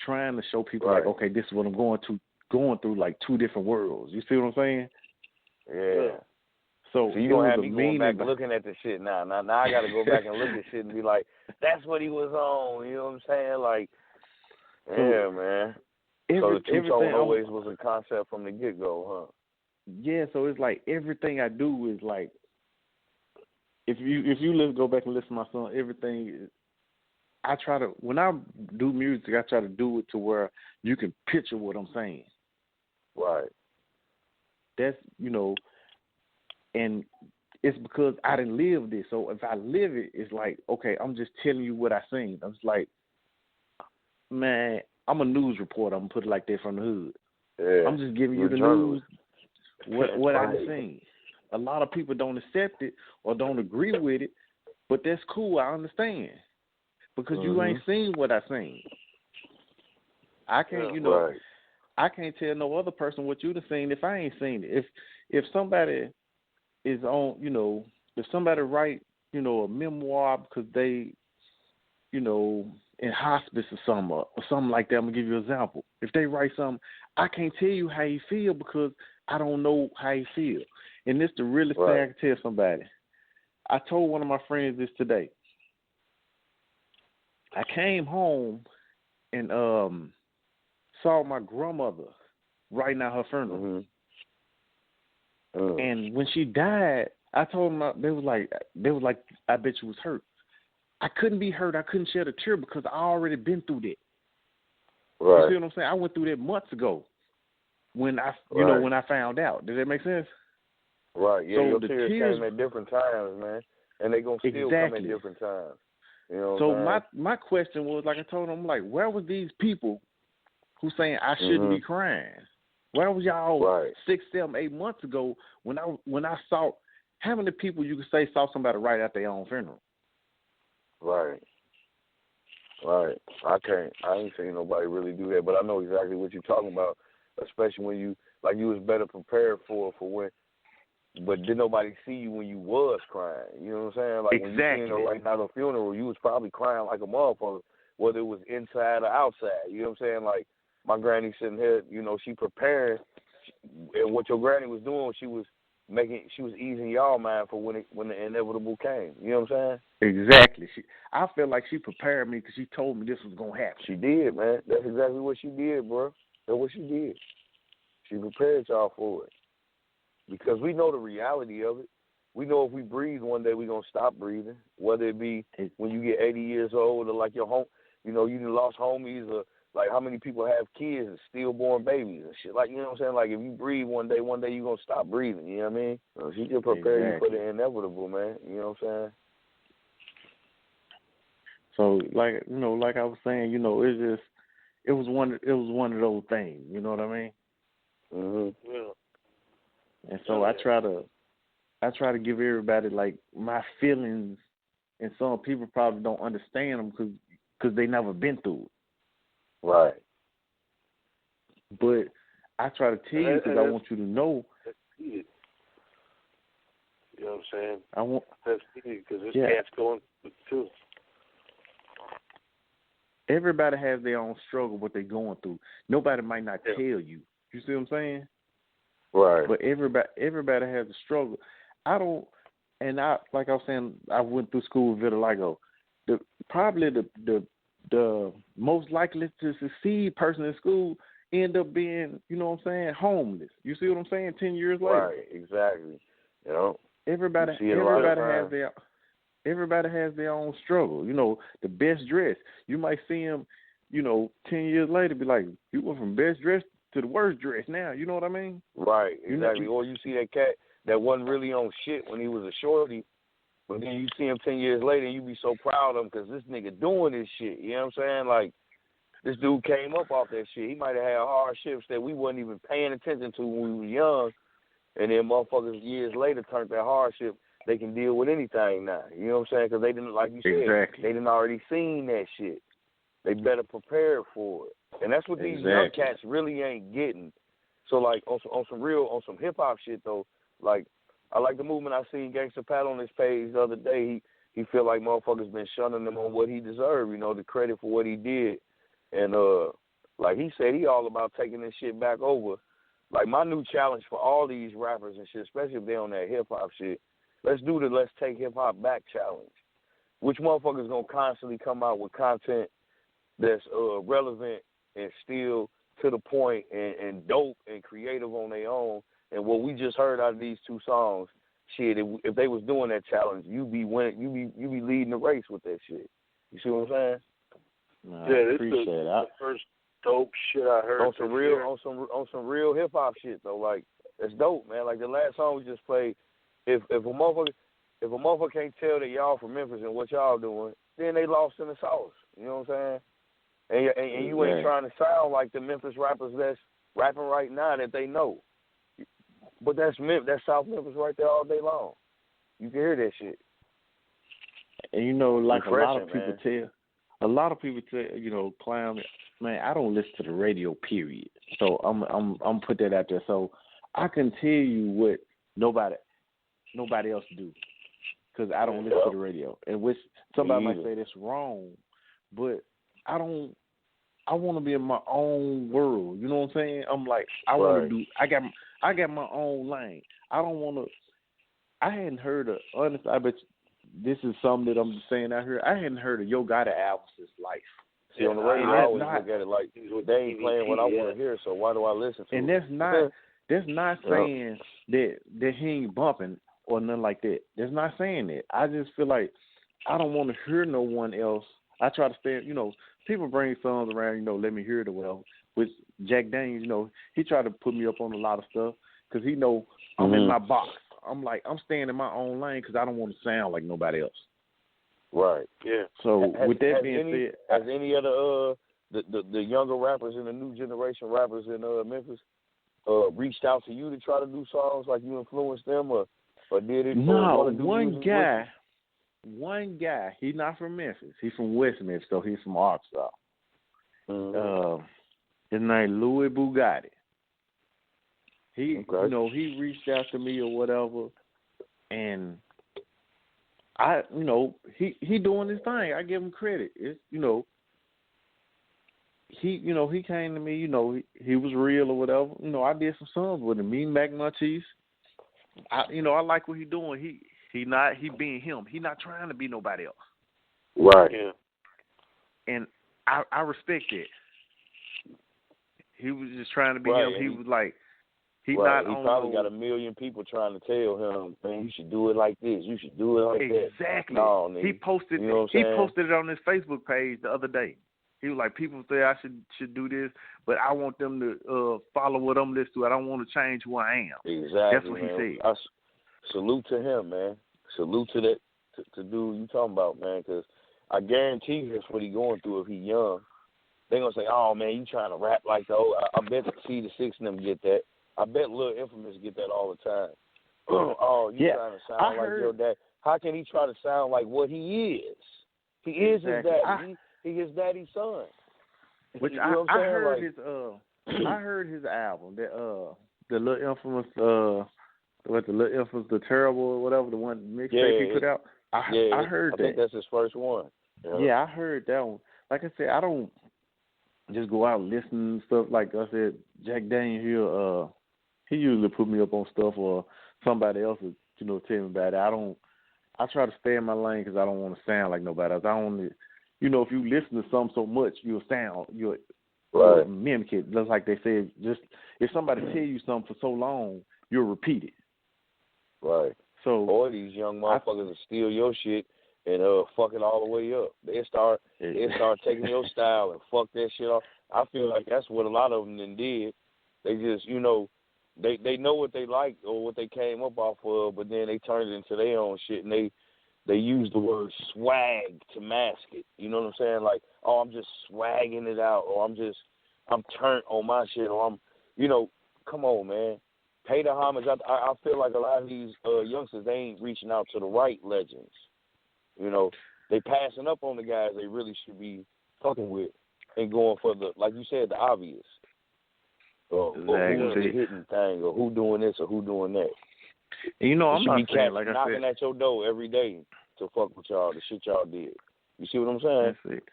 [SPEAKER 3] trying to show people like, okay, this is what I'm going through like two different worlds. You see what I'm saying?
[SPEAKER 4] Yeah.
[SPEAKER 3] So
[SPEAKER 4] you're going to have me going back looking at the shit now. Now I got to go back and look at shit and be like, that's what he was on. You know what I'm saying? Like, yeah, man. So the two-tone always was a concept from the get-go, huh?
[SPEAKER 3] Yeah, so it's like everything I do is like, if you go back and listen to my song, everything, I try to, when I do music, I try to do it to where you can picture what I'm saying.
[SPEAKER 4] Right.
[SPEAKER 3] That's, and it's because I didn't live this. So if I live it, it's like, okay, I'm just telling you what I seen. I'm just like, man, I'm a news reporter. I'm going to put it like that from the hood.
[SPEAKER 4] Yeah.
[SPEAKER 3] I'm just giving you the news, what I've seen. A lot of people don't accept it or don't agree with it, but that's cool. I understand. Because you ain't seen what I seen. I can't, I can't tell no other person what you'd have seen if I ain't seen it. If somebody is on, if somebody write, a memoir because they, in hospice or something like that, I'm going to give you an example. If they write something, I can't tell you how you feel because I don't know how you feel. And this the realest thing I can tell somebody. I told one of my friends this today. I came home and saw my grandmother writing out her funeral. And when she died, I told them they was like, I bet you was hurt. I couldn't be hurt. I couldn't shed a tear because I already been through that.
[SPEAKER 4] Right.
[SPEAKER 3] You see what I'm saying? I went through that months ago when I, when I found out. Did that make sense?
[SPEAKER 4] Right. Yeah. So your tears came at different times, man, and they gonna still come at different times.
[SPEAKER 3] So my question was, like I told them, like, where was these people who saying I shouldn't be crying? Where was y'all 6, 7, 8 months ago when I saw how many people you could say saw somebody write out their own funeral?
[SPEAKER 4] Right. I ain't seen nobody really do that, but I know exactly what you're talking about, especially when you was better prepared for when. But did nobody see you when you was crying? You know what I'm saying? Like when you seen her right now at a funeral, you was probably crying like a motherfucker, whether it was inside or outside. You know what I'm saying? Like my granny sitting here, she preparing, and what your granny was doing, she was easing y'all mind for when the inevitable came. You know what I'm saying?
[SPEAKER 3] Exactly. I feel like she prepared me because she told me this was gonna happen.
[SPEAKER 4] She did, man. That's exactly what she did, bro. That's what she did. She prepared y'all for it. Because we know the reality of it. We know if we breathe one day, we're going to stop breathing, whether it be when you get 80 years old or like your home, you lost homies or like how many people have kids and stillborn babies and shit. Like, you know what I'm saying? Like if you breathe one day you're going to stop breathing. You know what I mean? So she just prepare you for the inevitable, man. You know what I'm saying?
[SPEAKER 3] So like I was saying, it was one of those things. You know what I mean?
[SPEAKER 4] Yeah.
[SPEAKER 3] And so I try to give everybody like my feelings, and some people probably don't understand them because they never been through it.
[SPEAKER 4] Right.
[SPEAKER 3] But I try to tell you because I want you to know.
[SPEAKER 2] You know what I'm saying?
[SPEAKER 3] I want
[SPEAKER 2] that's because this cat's going too.
[SPEAKER 3] Everybody has their own struggle, what they're going through. Nobody might not tell you. You see what I'm saying?
[SPEAKER 4] Right.
[SPEAKER 3] But everybody has a struggle. Like I was saying, I went through school with vitiligo. Probably the most likely to succeed person in school end up being, homeless. You see what I'm saying? 10 years later.
[SPEAKER 4] Right. Exactly.
[SPEAKER 3] Everybody has their own struggle. The best dress. You might see them, 10 years later, be like, you went from best dress to the worst dress now. You know what I mean?
[SPEAKER 4] Right, exactly. Or you see that cat that wasn't really on shit when he was a shorty, but then you see him 10 years later and you be so proud of him because this nigga doing this shit. You know what I'm saying? Like, this dude came up off that shit. He might have had hardships that we wasn't even paying attention to when we were young, and then motherfuckers years later turned that hardship. They can deal with anything now. You know what I'm saying? Because they didn't, like you said, they didn't already seen that shit. they better prepare for it. And that's what these young cats really ain't getting. So like on some hip hop shit though, like I like the movement I seen Gangsta Pat on his page the other day. He feel like motherfuckers been shunning him on what he deserved, the credit for what he did. And like he said, he all about taking this shit back over. Like my new challenge for all these rappers and shit, especially if they on that hip hop shit, let's do the let's take hip hop back challenge. Which motherfuckers gonna constantly come out with content that's relevant and still to the point and dope and creative on their own. And what we just heard out of these two songs, shit, if they was doing that challenge, you be winning, you be leading the race with that shit. You see what I'm saying?
[SPEAKER 3] No, I appreciate it.
[SPEAKER 2] The first dope shit I heard.
[SPEAKER 4] On some real hip hop shit though, like it's dope, man. Like the last song we just played, if a motherfucker can't tell that y'all from Memphis and what y'all doing, then they lost in the sauce. You know what I'm saying? And you ain't trying to sound like the Memphis rappers that's rapping right now that they know. But that's South Memphis right there all day long. You can hear that shit.
[SPEAKER 3] And like a lot of people tell, Clown, man, I don't listen to the radio, period. So I'm put that out there. So I can tell you what nobody else do, because I don't listen to the radio. And which somebody might say that's wrong, but I want to be in my own world. You know what I'm saying? I'm like, I want to do. I got my own lane. I don't want to. I hadn't heard of. Honestly, I bet this is something that I'm just saying out here. I hadn't heard of Yo Gotti album since life.
[SPEAKER 4] See, on the radio, I always look at it like they ain't playing what I want to hear. So why do I listen to it?
[SPEAKER 3] And that's not saying that he ain't bumping or nothing like that. That's not saying that. I just feel like I don't want to hear no one else. I try to stay, people bring songs around, let me hear it or whatever. With Jack Daniels, he tried to put me up on a lot of stuff because he know I'm in my box. I'm like, I'm staying in my own lane because I don't want to sound like nobody else.
[SPEAKER 4] Right. Yeah.
[SPEAKER 3] So with that being said,
[SPEAKER 4] has any other the younger rappers and the new generation rappers in Memphis reached out to you to try to do songs, like you influenced them or did it?
[SPEAKER 3] No, one guy. He's not from Memphis. He's from West Memphis, so he's from Arkansas. His name Louis Bugatti. He, he reached out to me or whatever, and I, he doing his thing. I give him credit. It's, he came to me. He was real or whatever. I did some songs with him. Me and Mac Munchies. I like what he doing. He being him. He not trying to be nobody else.
[SPEAKER 4] Right.
[SPEAKER 2] Yeah.
[SPEAKER 3] And I respect it. He was just trying to be him. He was like, he
[SPEAKER 4] probably got a million people trying to tell him, man, you should do it like this. You should do it like that.
[SPEAKER 3] Exactly.
[SPEAKER 4] No, nigga.
[SPEAKER 3] He posted it on his Facebook page the other day. He was like, people say I should do this, but I want them to follow what I'm listening to. I don't want to change who I am.
[SPEAKER 4] Exactly.
[SPEAKER 3] That's what he said.
[SPEAKER 4] Salute to him, man. Salute to that to dude you talking about, man, because I guarantee you that's what he going through if he young. They gonna say, oh man, you trying to rap like the old. I bet C the 6 and them get that. I bet Lil Infamous get that all the time. Oh, you trying to sound like your dad? How can he try to sound like what he is? He is his daddy. He his daddy's son.
[SPEAKER 3] Which I heard I heard his album, the Lil Infamous, the Lil Infamous, the Terrible or whatever, the one mixtape he put out. I heard that.
[SPEAKER 4] I think that's his first one.
[SPEAKER 3] Yeah, I heard that one. Like I said, I don't just go out and listen to stuff. Like I said, Jack Daniels, he usually put me up on stuff, or somebody else would, tell me about it. I try to stay in my lane because I don't want to sound like nobody else. I don't want to, if you listen to something so much, you'll mimic it. Just like they say, just if somebody tell you something for so long, you'll repeat it.
[SPEAKER 4] Right.
[SPEAKER 3] So,
[SPEAKER 4] or these young motherfuckers will steal your shit and fuck it all the way up. They start taking your style and fuck that shit off. I feel like that's what a lot of them then did. They just, they know what they like or what they came up off of, but then they turned it into their own shit, and they use the word swag to mask it. You know what I'm saying? Like, oh, I'm just swagging it out, or I'm turnt on my shit, or I'm, come on, man. Pay the homage. I feel like a lot of these youngsters, they ain't reaching out to the right legends. They passing up on the guys they really should be fucking with and going for the, like you said, the obvious. Or who's the hitting thing, or who doing this, or who doing that.
[SPEAKER 3] And I'm not saying, like I said,
[SPEAKER 4] knocking at your door every day to fuck with y'all, the shit y'all did. You see what I'm saying?
[SPEAKER 3] That's it.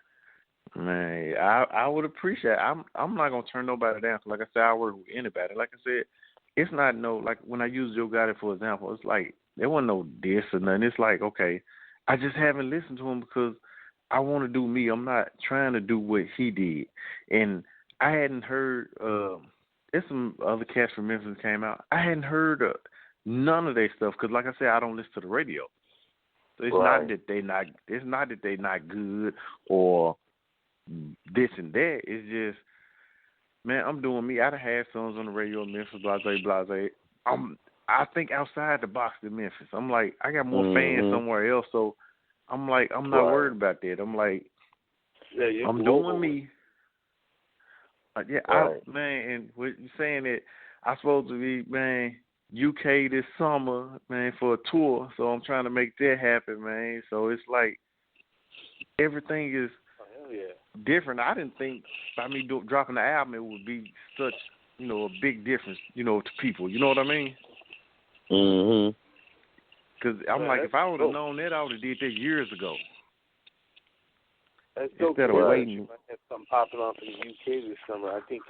[SPEAKER 3] Man, I would appreciate. I'm not gonna turn nobody down. Like I said, I work with anybody. Like I said, it's not like when I use Joe Gotti for example, it's like there wasn't no diss or nothing. It's like, okay, I just haven't listened to him because I want to do me. I'm not trying to do what he did. And I hadn't heard. There's some other cats from Memphis came out. I hadn't heard none of their stuff because, like I said, I don't listen to the radio. So it's not that they not. It's not that they not good or this and that. It's just, man, I'm doing me. I done had songs on the radio in Memphis, blase. I think outside the box in Memphis. I'm like, I got more fans somewhere else, so I'm like, I'm not worried about that. I'm like, I'm doing me. Man, and what you saying that I'm supposed to be, man, UK this summer, man, for a tour. So I'm trying to make that happen, man. So it's like everything is different. I didn't think by me dropping the album it would be such, a big difference, to people. You know what I mean?
[SPEAKER 2] Mhm.
[SPEAKER 3] Because I'm like, if I would have known that, I would have did that years ago.
[SPEAKER 2] That's
[SPEAKER 3] instead of waiting.
[SPEAKER 2] You might have something popping off in the UK this summer. I think,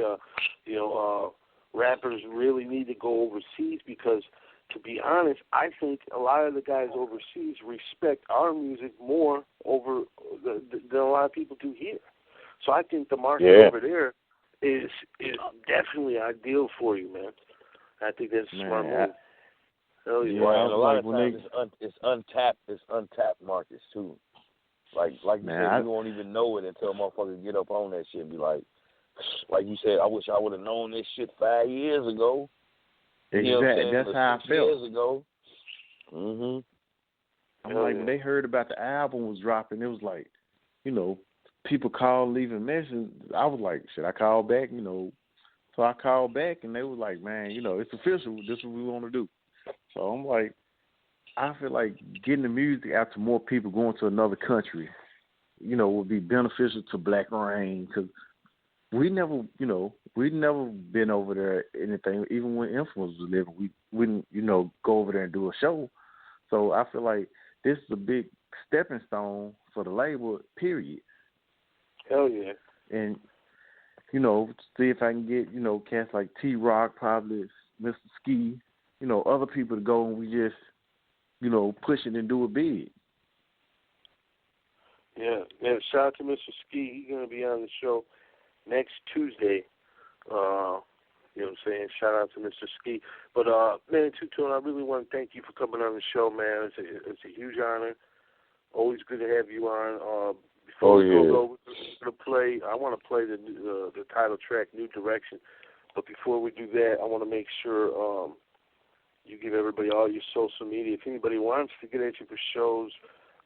[SPEAKER 2] rappers really need to go overseas because, to be honest, I think a lot of the guys overseas respect our music more than a lot of people do here. So I think the market over there is definitely ideal for you, man. I think that's a smart move. Hell yeah.
[SPEAKER 4] Right, and a lot of times it's untapped markets too. Like you said, you won't even know it until motherfuckers get up on that shit and be like you said, I wish I would have known this shit 5 years ago.
[SPEAKER 3] Exactly. That's how I felt.
[SPEAKER 4] Years ago. Mhm.
[SPEAKER 3] I'm like, when they heard about the album was dropping, it was like, people called, leaving messages. I was like, should I call back? So I called back, and they was like, man, it's official. This is what we want to do. So I'm like, I feel like getting the music out to more people going to another country, would be beneficial to Black Rain because we never been over there anything. Even when Influence was living, we wouldn't, go over there and do a show. So I feel like this is a big stepping stone for the label, period.
[SPEAKER 2] Hell yeah.
[SPEAKER 3] And, see if I can get, cats like T-Rock, probably Mr. Ski, other people to go and we just, push it and do it big.
[SPEAKER 2] Yeah. Man, shout out to Mr. Ski. He's going to be on the show next Tuesday. You know what I'm saying? Shout out to Mr. Ski. But, man, Two-Tone, I really want to thank you for coming on the show, man. It's a huge honor. Always good to have you on. Before we go, we're going to play. I want to play the title track, New Direction. But before we do that, I want to make sure you give everybody all your social media. If anybody wants to get at you for shows,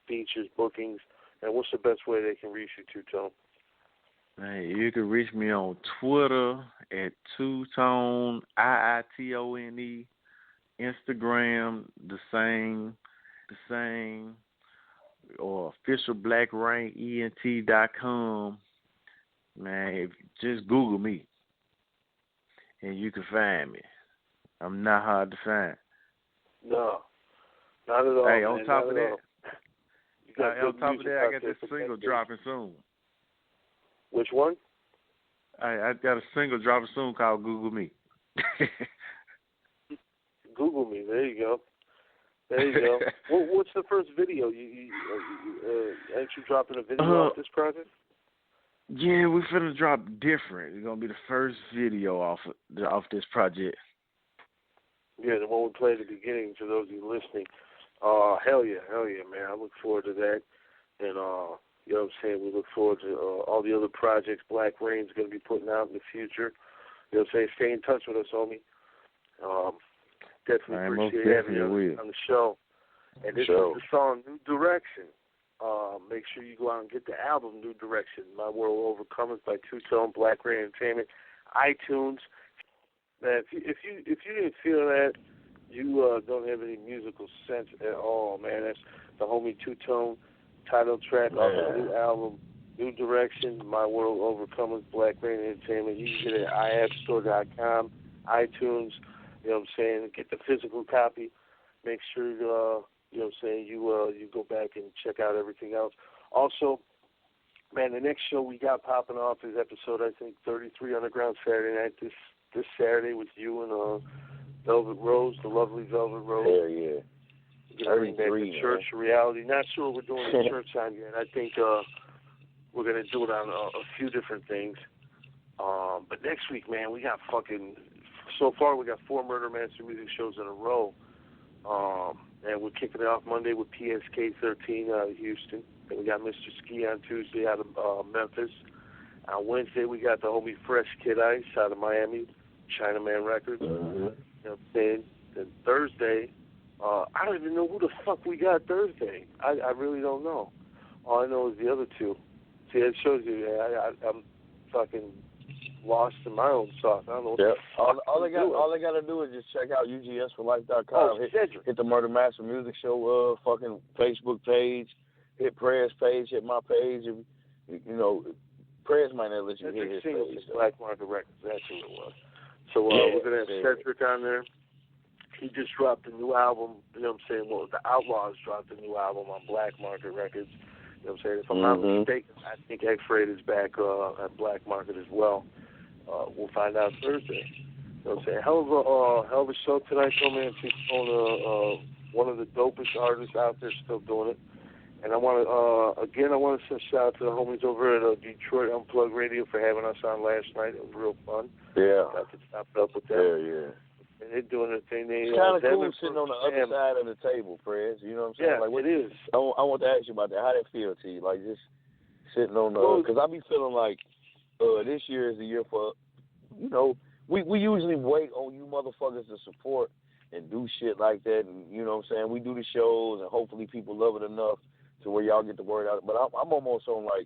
[SPEAKER 2] features, bookings, and what's the best way they can reach you, Two-Tone?
[SPEAKER 3] Hey, you can reach me on Twitter at Two-Tone, IITONE, Instagram, the same, or officialblackrainent.com. Man, just Google me, and you can find me. I'm not hard to find.
[SPEAKER 2] No, not at all.
[SPEAKER 3] Hey,
[SPEAKER 2] man,
[SPEAKER 3] on top of that, I got this single dropping soon.
[SPEAKER 2] Which one?
[SPEAKER 3] I got a single dropping soon called Google Me.
[SPEAKER 2] Google Me. There you go. What's the first video? Ain't you dropping a video off this project?
[SPEAKER 3] Yeah, we finna drop different. It's gonna be the first video off this project.
[SPEAKER 2] Yeah, the one we played at the beginning. For those of you listening, hell yeah, man! I look forward to that, and you know what I'm saying. We look forward to all the other projects Black Rain's going to be putting out in the future. You know what I'm saying? Stay in touch with us, homie. Definitely appreciate having you on the show. And this is the song New Direction. Make sure you go out and get the album New Direction. My World Overcomers by Two-Tone, Black Rain Entertainment, iTunes. Man, if you didn't feel that, you don't have any musical sense at all, man. That's the homie Two-Tone title track off the new album New Direction, My World Overcomers, Black Rain Entertainment. You can get it at iAppStore.com, iTunes. You know what I'm saying? Get the physical copy. Make sure you know what I'm saying, you go back and check out everything else. Also, man, the next show we got popping off is episode, I think, 33 Underground Saturday night. This Saturday with you and Velvet Rose, the lovely Velvet Rose.
[SPEAKER 4] Hell yeah.
[SPEAKER 2] We're going to bring back the Church Reality. Not sure what we're doing the church on yet. I think we're going to do it on a few different things. But next week, man, we got so far we got 4 Murder Master music shows in a row. And we're kicking it off Monday with PSK 13 out of Houston. And we got Mr. Ski on Tuesday out of Memphis. On Wednesday, we got the homie Fresh Kid Ice out of Miami, Chinaman Records.
[SPEAKER 4] Mm-hmm.
[SPEAKER 2] You know what I'm saying? Then Thursday, I don't even know who the fuck we got Thursday. I really don't know. All I know is the other two. See, it shows you I'm fucking lost in my own sauce. I don't know what the fuck
[SPEAKER 4] all they got to do is just check out UGSforlife.com.
[SPEAKER 2] Oh,
[SPEAKER 4] hit the Murder Master Music Show fucking Facebook page. Hit Prayer's page. Hit my page. You know, Prayers might not let you hit his page.
[SPEAKER 2] Black Market Records. That's who it was. So we're going to have Cedric on there. He just dropped a new album. You know what I'm saying? Well, the Outlaws dropped a new album on Black Market Records. You know what I'm saying? If I'm not mistaken, I think X-Raid is back at Black Market as well. We'll find out Thursday. You know what I'm saying? Hell of a show tonight, though, man. She's on one of the dopest artists out there still doing it. And I want to send a shout out to the homies over at Detroit Unplugged Radio for having us on last night. It was real fun.
[SPEAKER 4] Yeah.
[SPEAKER 2] Got to stop up with them.
[SPEAKER 4] Yeah.
[SPEAKER 2] And they're doing their thing.
[SPEAKER 4] It's kind of cool sitting on the other side of the table, Fred. You know what I'm saying?
[SPEAKER 2] Yeah,
[SPEAKER 4] like,
[SPEAKER 2] it is.
[SPEAKER 4] I want to ask you about that. How did it feel to you? Like, just sitting on the... Because I be feeling like this year is the year for, you know, we usually wait on you motherfuckers to support and do shit like that. And, you know what I'm saying? We do the shows, and hopefully people love it enough to where y'all get the word out. But I'm almost on, like,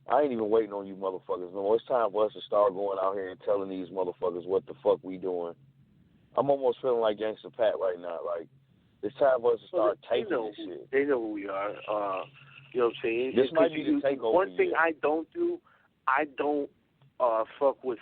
[SPEAKER 4] I ain't even waiting on you motherfuckers no more. It's time for us to start going out here and telling these motherfuckers what the fuck we doing. I'm almost feeling like Gangsta Pat right now. Like, it's time for us to start taking this shit.
[SPEAKER 2] They know who we are. You know what I'm saying?
[SPEAKER 4] This might be the takeover.
[SPEAKER 2] One thing I don't do, I don't fuck with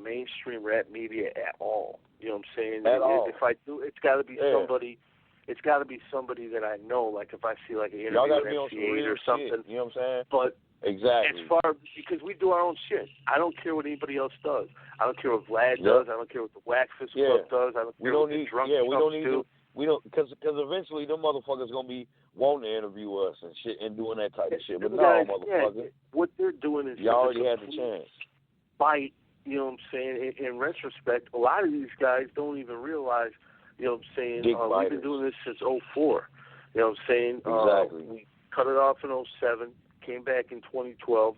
[SPEAKER 2] mainstream rap media at all. You know what I'm saying?
[SPEAKER 4] At all.
[SPEAKER 2] If I do, it's got to be somebody. It's got to be somebody that I know. Like if I see like an interview with MC8 or something.
[SPEAKER 4] Shit, you know what I'm saying?
[SPEAKER 2] But
[SPEAKER 4] exactly.
[SPEAKER 2] As far because we do our own shit. I don't care what anybody else does. I don't care what Vlad does. I don't care what the Waxfist Club does. I don't care what the Drunk do.
[SPEAKER 4] We don't because eventually them motherfuckers gonna be wanting to interview us and shit and doing that type of shit. But no, motherfucker.
[SPEAKER 2] What they're doing is
[SPEAKER 4] you already had the chance.
[SPEAKER 2] Fight. You know what I'm saying? In retrospect, a lot of these guys don't even realize. You know what I'm saying? We've been doing this since 2004. You know what I'm saying?
[SPEAKER 4] Exactly.
[SPEAKER 2] We cut it off in 2007, came back in 2012.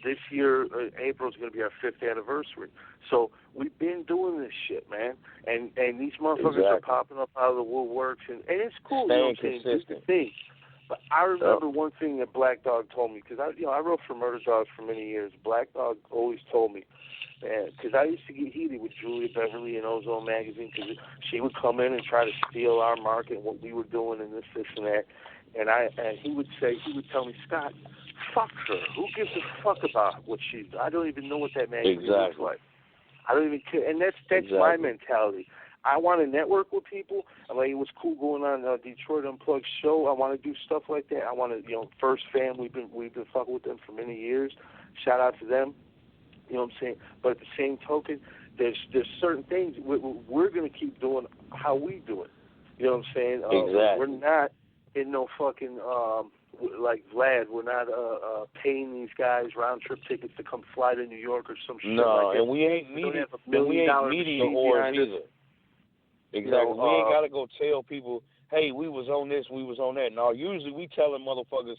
[SPEAKER 2] This year, April is going to be our 5th anniversary. So we've been doing this shit, man. And these motherfuckers are popping up out of the woodworks, and it's cool.
[SPEAKER 4] Staying
[SPEAKER 2] you know what I'm saying? It's the thing. But I remember one thing that Black Dog told me, because I wrote for Murder Dogs for many years. Black Dog always told me, because I used to get heated with Julia Beverly and Ozone Magazine, because she would come in and try to steal our market and what we were doing and this and that. And he would tell me, Scott, fuck her. Who gives a fuck about what she's doing? I don't even know what that magazine looks like. I don't even care. And that's my mentality. I want to network with people. I mean, it was cool going on Detroit Unplugged show. I want to do stuff like that. I want to, First Fam, we've been fucking with them for many years. Shout out to them. You know what I'm saying? But at the same token, there's certain things we're going to keep doing how we do it. You know what I'm saying?
[SPEAKER 4] Exactly.
[SPEAKER 2] We're not in no fucking like Vlad. We're not paying these guys round trip tickets to come fly to New York or some shit like that.
[SPEAKER 4] No, and we ain't media whores either. Exactly. We ain't got to go tell people, hey, we was on this, we was on that. No, usually we telling motherfuckers,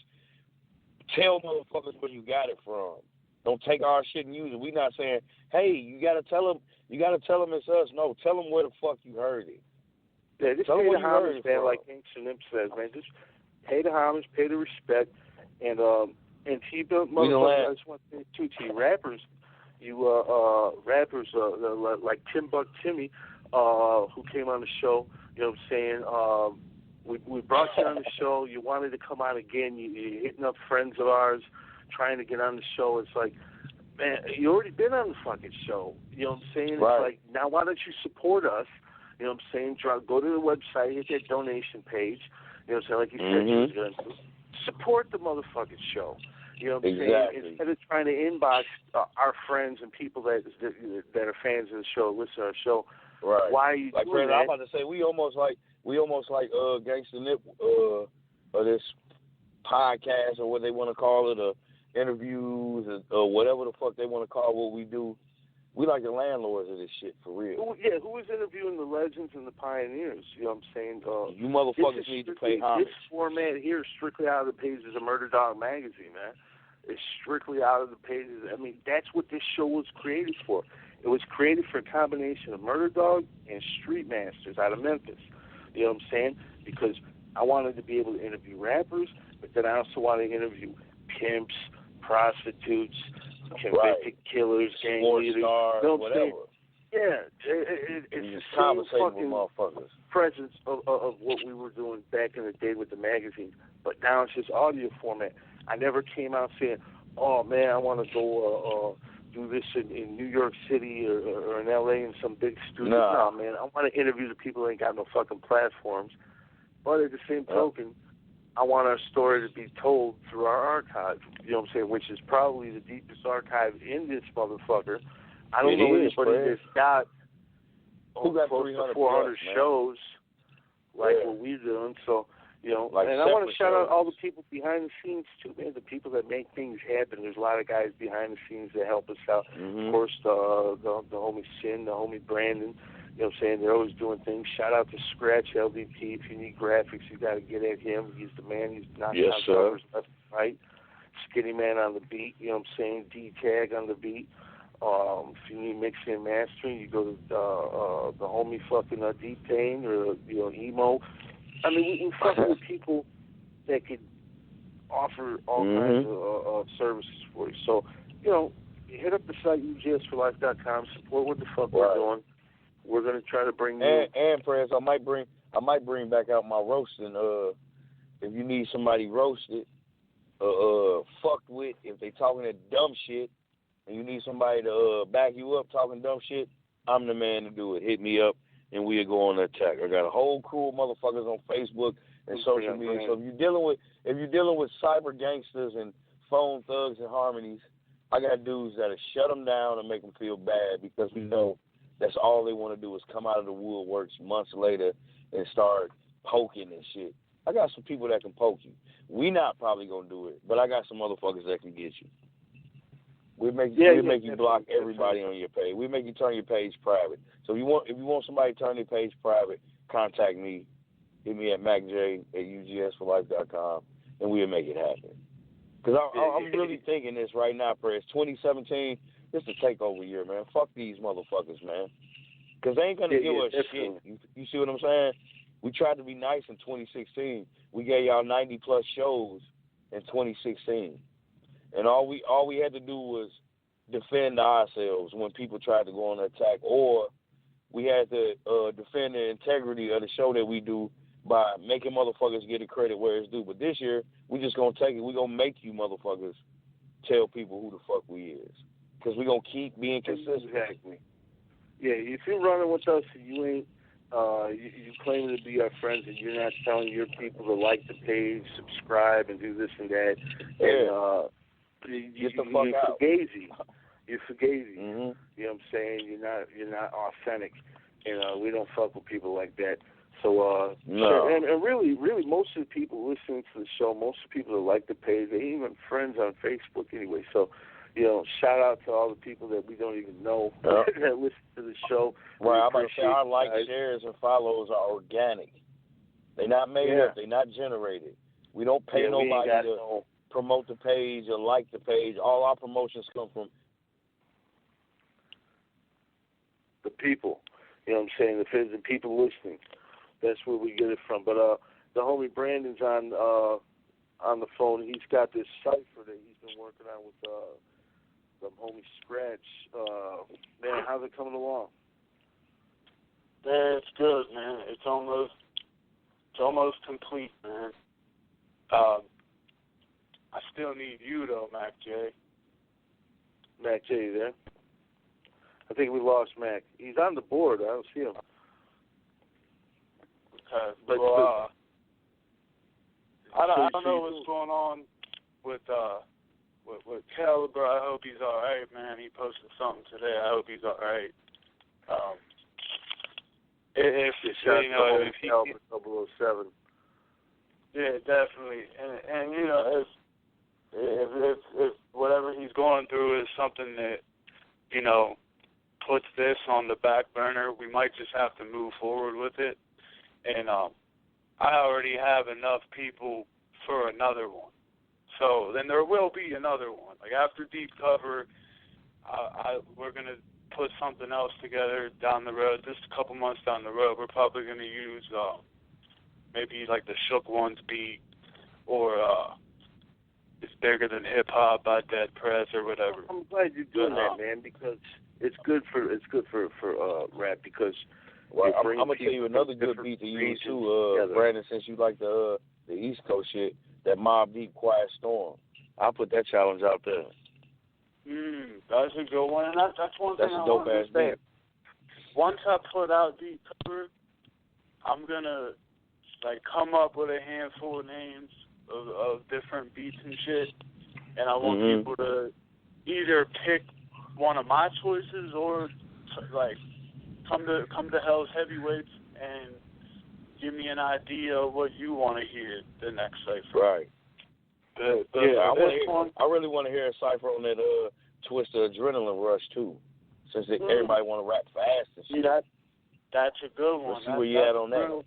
[SPEAKER 4] tell motherfuckers where you got it from. Don't take our shit and use it. We not saying, hey, you got to tell them it's us. No, tell them where the fuck you heard it.
[SPEAKER 2] Yeah, just pay the homage, man, like Ancient Imp says, man. Just pay the homage, pay the respect, and T-Bill, motherfuckers, I just want to say too, to you rappers, like Tim Buck Timmy, who came on the show, you know what I'm saying? We brought you on the show. You wanted to come on again. You're hitting up friends of ours. trying to get on the show. It's like, man, you already been on the fucking show. You know what I'm saying?
[SPEAKER 4] Right.
[SPEAKER 2] It's like, now why don't you support us? You know what I'm saying? Go to the website, hit that donation page. You know what I'm saying? Like you said, you was going to support the motherfucking show. You know what I'm saying? Instead of trying to inbox our friends and people that are fans of the show, listen to our show.
[SPEAKER 4] Right.
[SPEAKER 2] Why are you
[SPEAKER 4] like,
[SPEAKER 2] doing that?
[SPEAKER 4] I'm about to say we almost like Gangsta Nip or this podcast or what they want to call it, or interviews or whatever the fuck they want to call what we do. We like the landlords of this shit, for real.
[SPEAKER 2] Who is interviewing the legends and the pioneers? You know what I'm saying?
[SPEAKER 4] You motherfuckers need to pay homage.
[SPEAKER 2] This format here is strictly out of the pages of Murder Dog magazine, man. It's strictly out of the pages. I mean, that's what this show was created for. It was created for a combination of Murder Dog and Street Masters out of Memphis. You know what I'm saying? Because I wanted to be able to interview rappers, but then I also wanted to interview pimps, prostitutes, convicted killers, gang leaders,
[SPEAKER 4] stars, you know what whatever.
[SPEAKER 2] Yeah, it's the same fucking presence of what we were doing back in the day with the magazine, but now it's just audio format. I never came out saying, "Oh man, I want to go do this in New York City or in LA in some big studio." No, man, I want to interview the people that ain't got no fucking platforms. But at the same token, I want our story to be told through our archive, you know what I'm saying, which is probably the deepest archive in this motherfucker. I don't know anybody that's got close to 400 shows like what we're doing. So, you know, and I want to shout out all the people behind the scenes, too, man, the people that make things happen. There's a lot of guys behind the scenes that help us out. Of course, the homie Sin, the homie Brandon. You know what I'm saying? They're always doing things. Shout out to Scratch LDP. If you need graphics, you got to get at him. He's the man. He's knocking out covers left and right. Skinny Man on the beat. You know what I'm saying? D-Tag on the beat. If you need mixing and mastering, you go to the homie fucking D-Pain or, you know, Emo. I mean, we fucking with people that could offer all kinds of services for you. So, you know, hit up the site, UGSforlife.com. Support what the fuck we're doing. We're gonna try to bring you.
[SPEAKER 4] And Prez, I might bring back out my roasting. If you need somebody roasted, fucked with, if they talking that dumb shit, and you need somebody to back you up talking dumb shit, I'm the man to do it. Hit me up, and we'll go on the attack. I got a whole crew of motherfuckers on Facebook and social media. So if you're dealing with cyber gangsters and phone thugs and harmonies, I got dudes that'll shut them down and make them feel bad, because we know that's all they want to do is come out of the woodworks months later and start poking and shit. I got some people that can poke you. We not probably going to do it, but I got some motherfuckers that can get you. We'll make you block everybody on your page. We'll make you turn your page private. So if you want somebody to turn their page private, contact me. Hit me at macj@ugsforlife.com, and we'll make it happen. Because I'm really thinking this right now, Press. 2017, this is a takeover year, man. Fuck these motherfuckers, man. Because they ain't going to give us shit. You see what I'm saying? We tried to be nice in 2016. We gave y'all 90-plus shows in 2016. And all we had to do was defend ourselves when people tried to go on the attack, or we had to defend the integrity of the show that we do by making motherfuckers get the credit where it's due. But this year, we just going to take it. We're going to make you motherfuckers tell people who the fuck we is. Because we're going to keep being consistent.
[SPEAKER 2] Exactly. Yeah, if you're running with us and you ain't, you claiming to be our friends and you're not telling your people to like the page, subscribe, and do this and that, and
[SPEAKER 4] get the fuck out.
[SPEAKER 2] You're fugazi. You know what I'm saying? You're not authentic, and we don't fuck with people like that. So,
[SPEAKER 4] no.
[SPEAKER 2] And really, most of the people listening to the show, most of the people that like the page, they ain't even friends on Facebook anyway. So, you know, shout out to all the people that we don't even know that listen to the show.
[SPEAKER 4] Right, I'm about to say our likes, shares, and follows are organic. They're not made up. They're not generated. We don't pay nobody to promote the page or like the page. All our promotions come from
[SPEAKER 2] the people. You know what I'm saying? The people listening. That's where we get it from. But the homie Brandon's on the phone. He's got this cipher that he's been working on with the homie Scratch. Man, how's it coming along?
[SPEAKER 5] Yeah, it's good, man. It's almost complete, man. I still need you though, Mac J.
[SPEAKER 2] Mac J, you there? I think we lost Mac. He's on the board. I don't see him.
[SPEAKER 5] Because, I don't know what's going on with Caliber. I hope he's all right, man. He posted something today. I hope he's all right. If he,
[SPEAKER 2] Caliber 007.
[SPEAKER 5] Yeah, definitely. And you know, if whatever he's going through is something that, you know, puts this on the back burner, we might just have to move forward with it. And I already have enough people for another one. So then there will be another one. Like after Deep Cover, we're going to put something else together down the road. Just a couple months down the road, we're probably going to use maybe like the Shook Ones beat or It's Bigger Than Hip Hop by Dead Prez or whatever.
[SPEAKER 2] I'm glad you're doing that, man, because it's good for rap because
[SPEAKER 4] I'm gonna tell you another good beat to use too, Brandon, since you like the East Coast shit, that Mobb Deep Quiet Storm. I'll put that challenge out there.
[SPEAKER 5] That's a good one, and that's one thing I want to say. Once I put out Deep Cover, I'm gonna like come up with a handful of names of different beats and shit, and I want people to either pick one of my choices or like come to Hell's Heavyweights and give me an idea of what you want to hear the next cipher.
[SPEAKER 4] Right. I really want to hear a cipher on that Twister Adrenaline Rush too, since everybody want to rap fast and shit.
[SPEAKER 5] That's a good one.
[SPEAKER 4] Let's see where you at on that.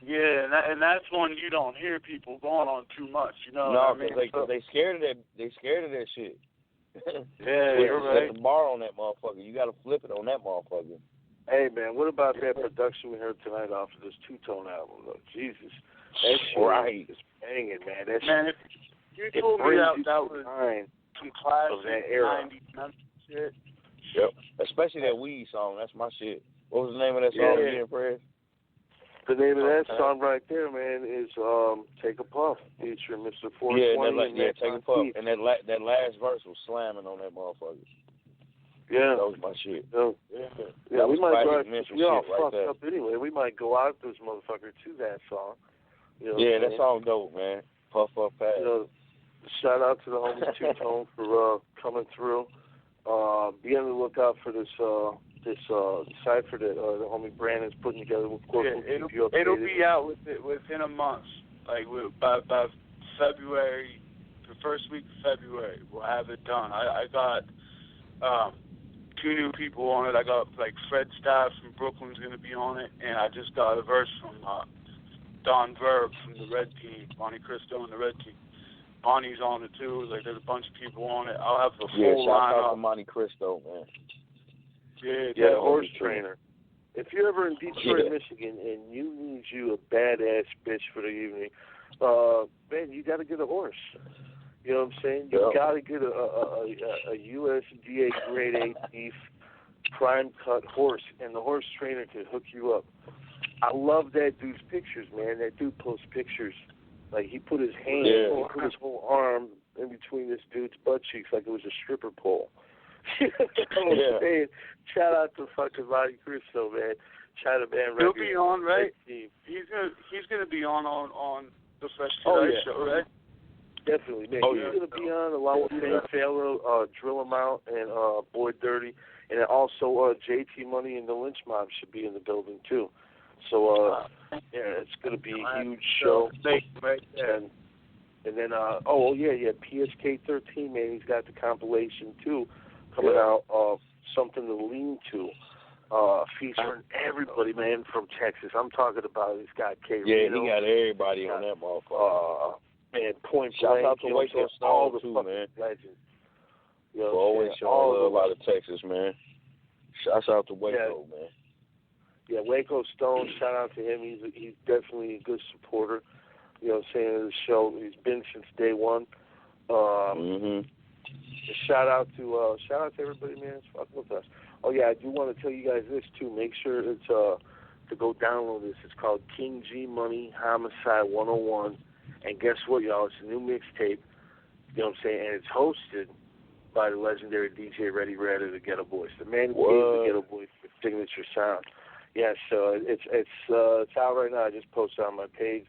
[SPEAKER 5] Yeah, and that's one you don't hear people going on too much. You know?
[SPEAKER 4] No,
[SPEAKER 5] what I mean?
[SPEAKER 4] they scared of that. They scared of that shit.
[SPEAKER 5] Yeah, you're right.
[SPEAKER 4] Set the bar on that motherfucker. You got to flip it on that motherfucker.
[SPEAKER 2] Hey man, what about that production we heard tonight off of this Two-Tone album? Though? Jesus, that shit is banging, man. That
[SPEAKER 5] shit, if you told me that was some classic
[SPEAKER 2] of that era.
[SPEAKER 5] 90s shit.
[SPEAKER 4] Yep, especially that Weed song. That's my shit. What was the name of that song again, Fred?
[SPEAKER 2] The name of that song right there, man, is "Take a Puff" featuring Mr. 420.
[SPEAKER 4] Yeah, Take a Puff. And that last verse was slamming on that motherfucker.
[SPEAKER 2] Yeah,
[SPEAKER 4] that was my shit.
[SPEAKER 2] Yeah, we might go. We all fucked
[SPEAKER 4] right
[SPEAKER 2] up anyway. We might go out this motherfucker to that song. You know
[SPEAKER 4] that song dope, man. Puff Puff Pass.
[SPEAKER 2] You know, shout out to the homies Two-Tone for coming through. Be on the lookout for this cipher that the homie Brandon's putting together. Of course,
[SPEAKER 5] it'll be out within a month. Like by February, the first week of February, we'll have it done. I got 2 new people on it. I got like Fred Staff from Brooklyn's gonna be on it, and I just got a verse from Don Verb from the Red Team, Bonnie Cristo and the Red Team. Bonnie's on it too. Like there's a bunch of people on it. I'll have the full
[SPEAKER 4] shout out
[SPEAKER 5] lineup.
[SPEAKER 4] to Monte Cristo, man.
[SPEAKER 2] Yeah, horse trainer. If you're ever in Detroit, Michigan, and you need you a badass bitch for the evening, man, you got to get a horse. You know what I'm saying? You got to get a USDA grade A beef prime cut horse, and the horse trainer can hook you up. I love that dude's pictures, man. That dude posts pictures. Like, he put his hand, he put his whole arm in between this dude's butt cheeks like it was a stripper pole. You know what I'm saying? Shout out to fucking Monte Cristo, man. China Band
[SPEAKER 5] He'll
[SPEAKER 2] Records.
[SPEAKER 5] be on, right? He's gonna be on the Fresh Today show, right?
[SPEAKER 2] Definitely, man. He's gonna be on along with Sam Fowler, Drill 'Em Out, and Boy Dirty, and then also JT Money and the Lynch Mob should be in the building too. So it's gonna be a huge show. And then PSK 13, man, he's got the compilation too coming out of Something to Lean To, featuring everybody, man, from Texas. I'm talking about he's got K.
[SPEAKER 4] Yeah, he got everybody on that motherfucker.
[SPEAKER 2] Man, Point
[SPEAKER 4] Shout
[SPEAKER 2] Blank,
[SPEAKER 4] out to Waco
[SPEAKER 2] all the
[SPEAKER 4] too,
[SPEAKER 2] fucking
[SPEAKER 4] man.
[SPEAKER 2] legends. You
[SPEAKER 4] know,
[SPEAKER 2] know,
[SPEAKER 4] always showing love out of Texas, man. Shout out to Waco, man.
[SPEAKER 2] Yeah, Waco Stone, shout out to him. He's definitely a good supporter. You know what I'm saying, of the show. He's been since day one. Shout out to everybody, man. It's fucking with us. Oh yeah, I do want to tell you guys this too. Make sure it's to go download this. It's called King G Money Homicide 101, And guess what, y'all? It's a new mixtape. You know what I'm saying? And it's hosted by the legendary DJ Ready Red of the Ghetto Boys, the man who gave the Ghetto Boys the signature sound. Yeah, so it's out right now. I just posted on my page.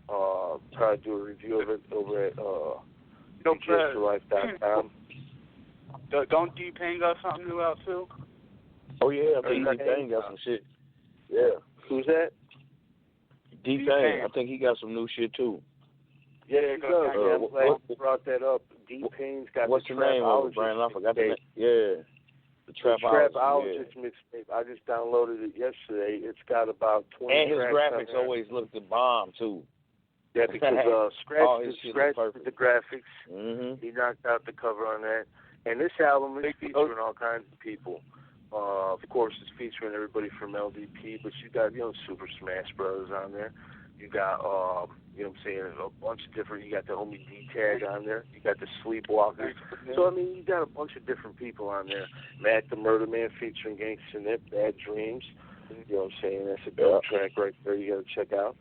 [SPEAKER 2] Try to do a review of it over at DJsForLife.com.
[SPEAKER 5] Don't D-Pain got something new out too?
[SPEAKER 4] Oh yeah, I think D-Pain got some shit. Yeah.
[SPEAKER 2] Who's that?
[SPEAKER 4] D-Pain. I think he got some new shit too.
[SPEAKER 2] Yeah, he does. I'm glad you brought that up. D-Pain's got
[SPEAKER 4] what's the name of it, Brandon? I forgot the name. Yeah. The Trapologist
[SPEAKER 2] mixtape. I just downloaded it yesterday. It's got about 20
[SPEAKER 4] and his
[SPEAKER 2] tracks
[SPEAKER 4] graphics always look the bomb too.
[SPEAKER 2] Yeah, because Scratch with the graphics.
[SPEAKER 4] Mm-hmm.
[SPEAKER 2] He knocked out the cover on that. And this album is featuring all kinds of people. Of course, it's featuring everybody from LDP, but you got, Super Smash Brothers on there. You got, you know what I'm saying, a bunch of different, you got the homie D-Tag on there. You got the Sleepwalkers. So, I mean, you got a bunch of different people on there. Mac the Murder Man featuring Gangsta Nip, Bad Dreams. You know what I'm saying? That's a dope track right there you got to check out.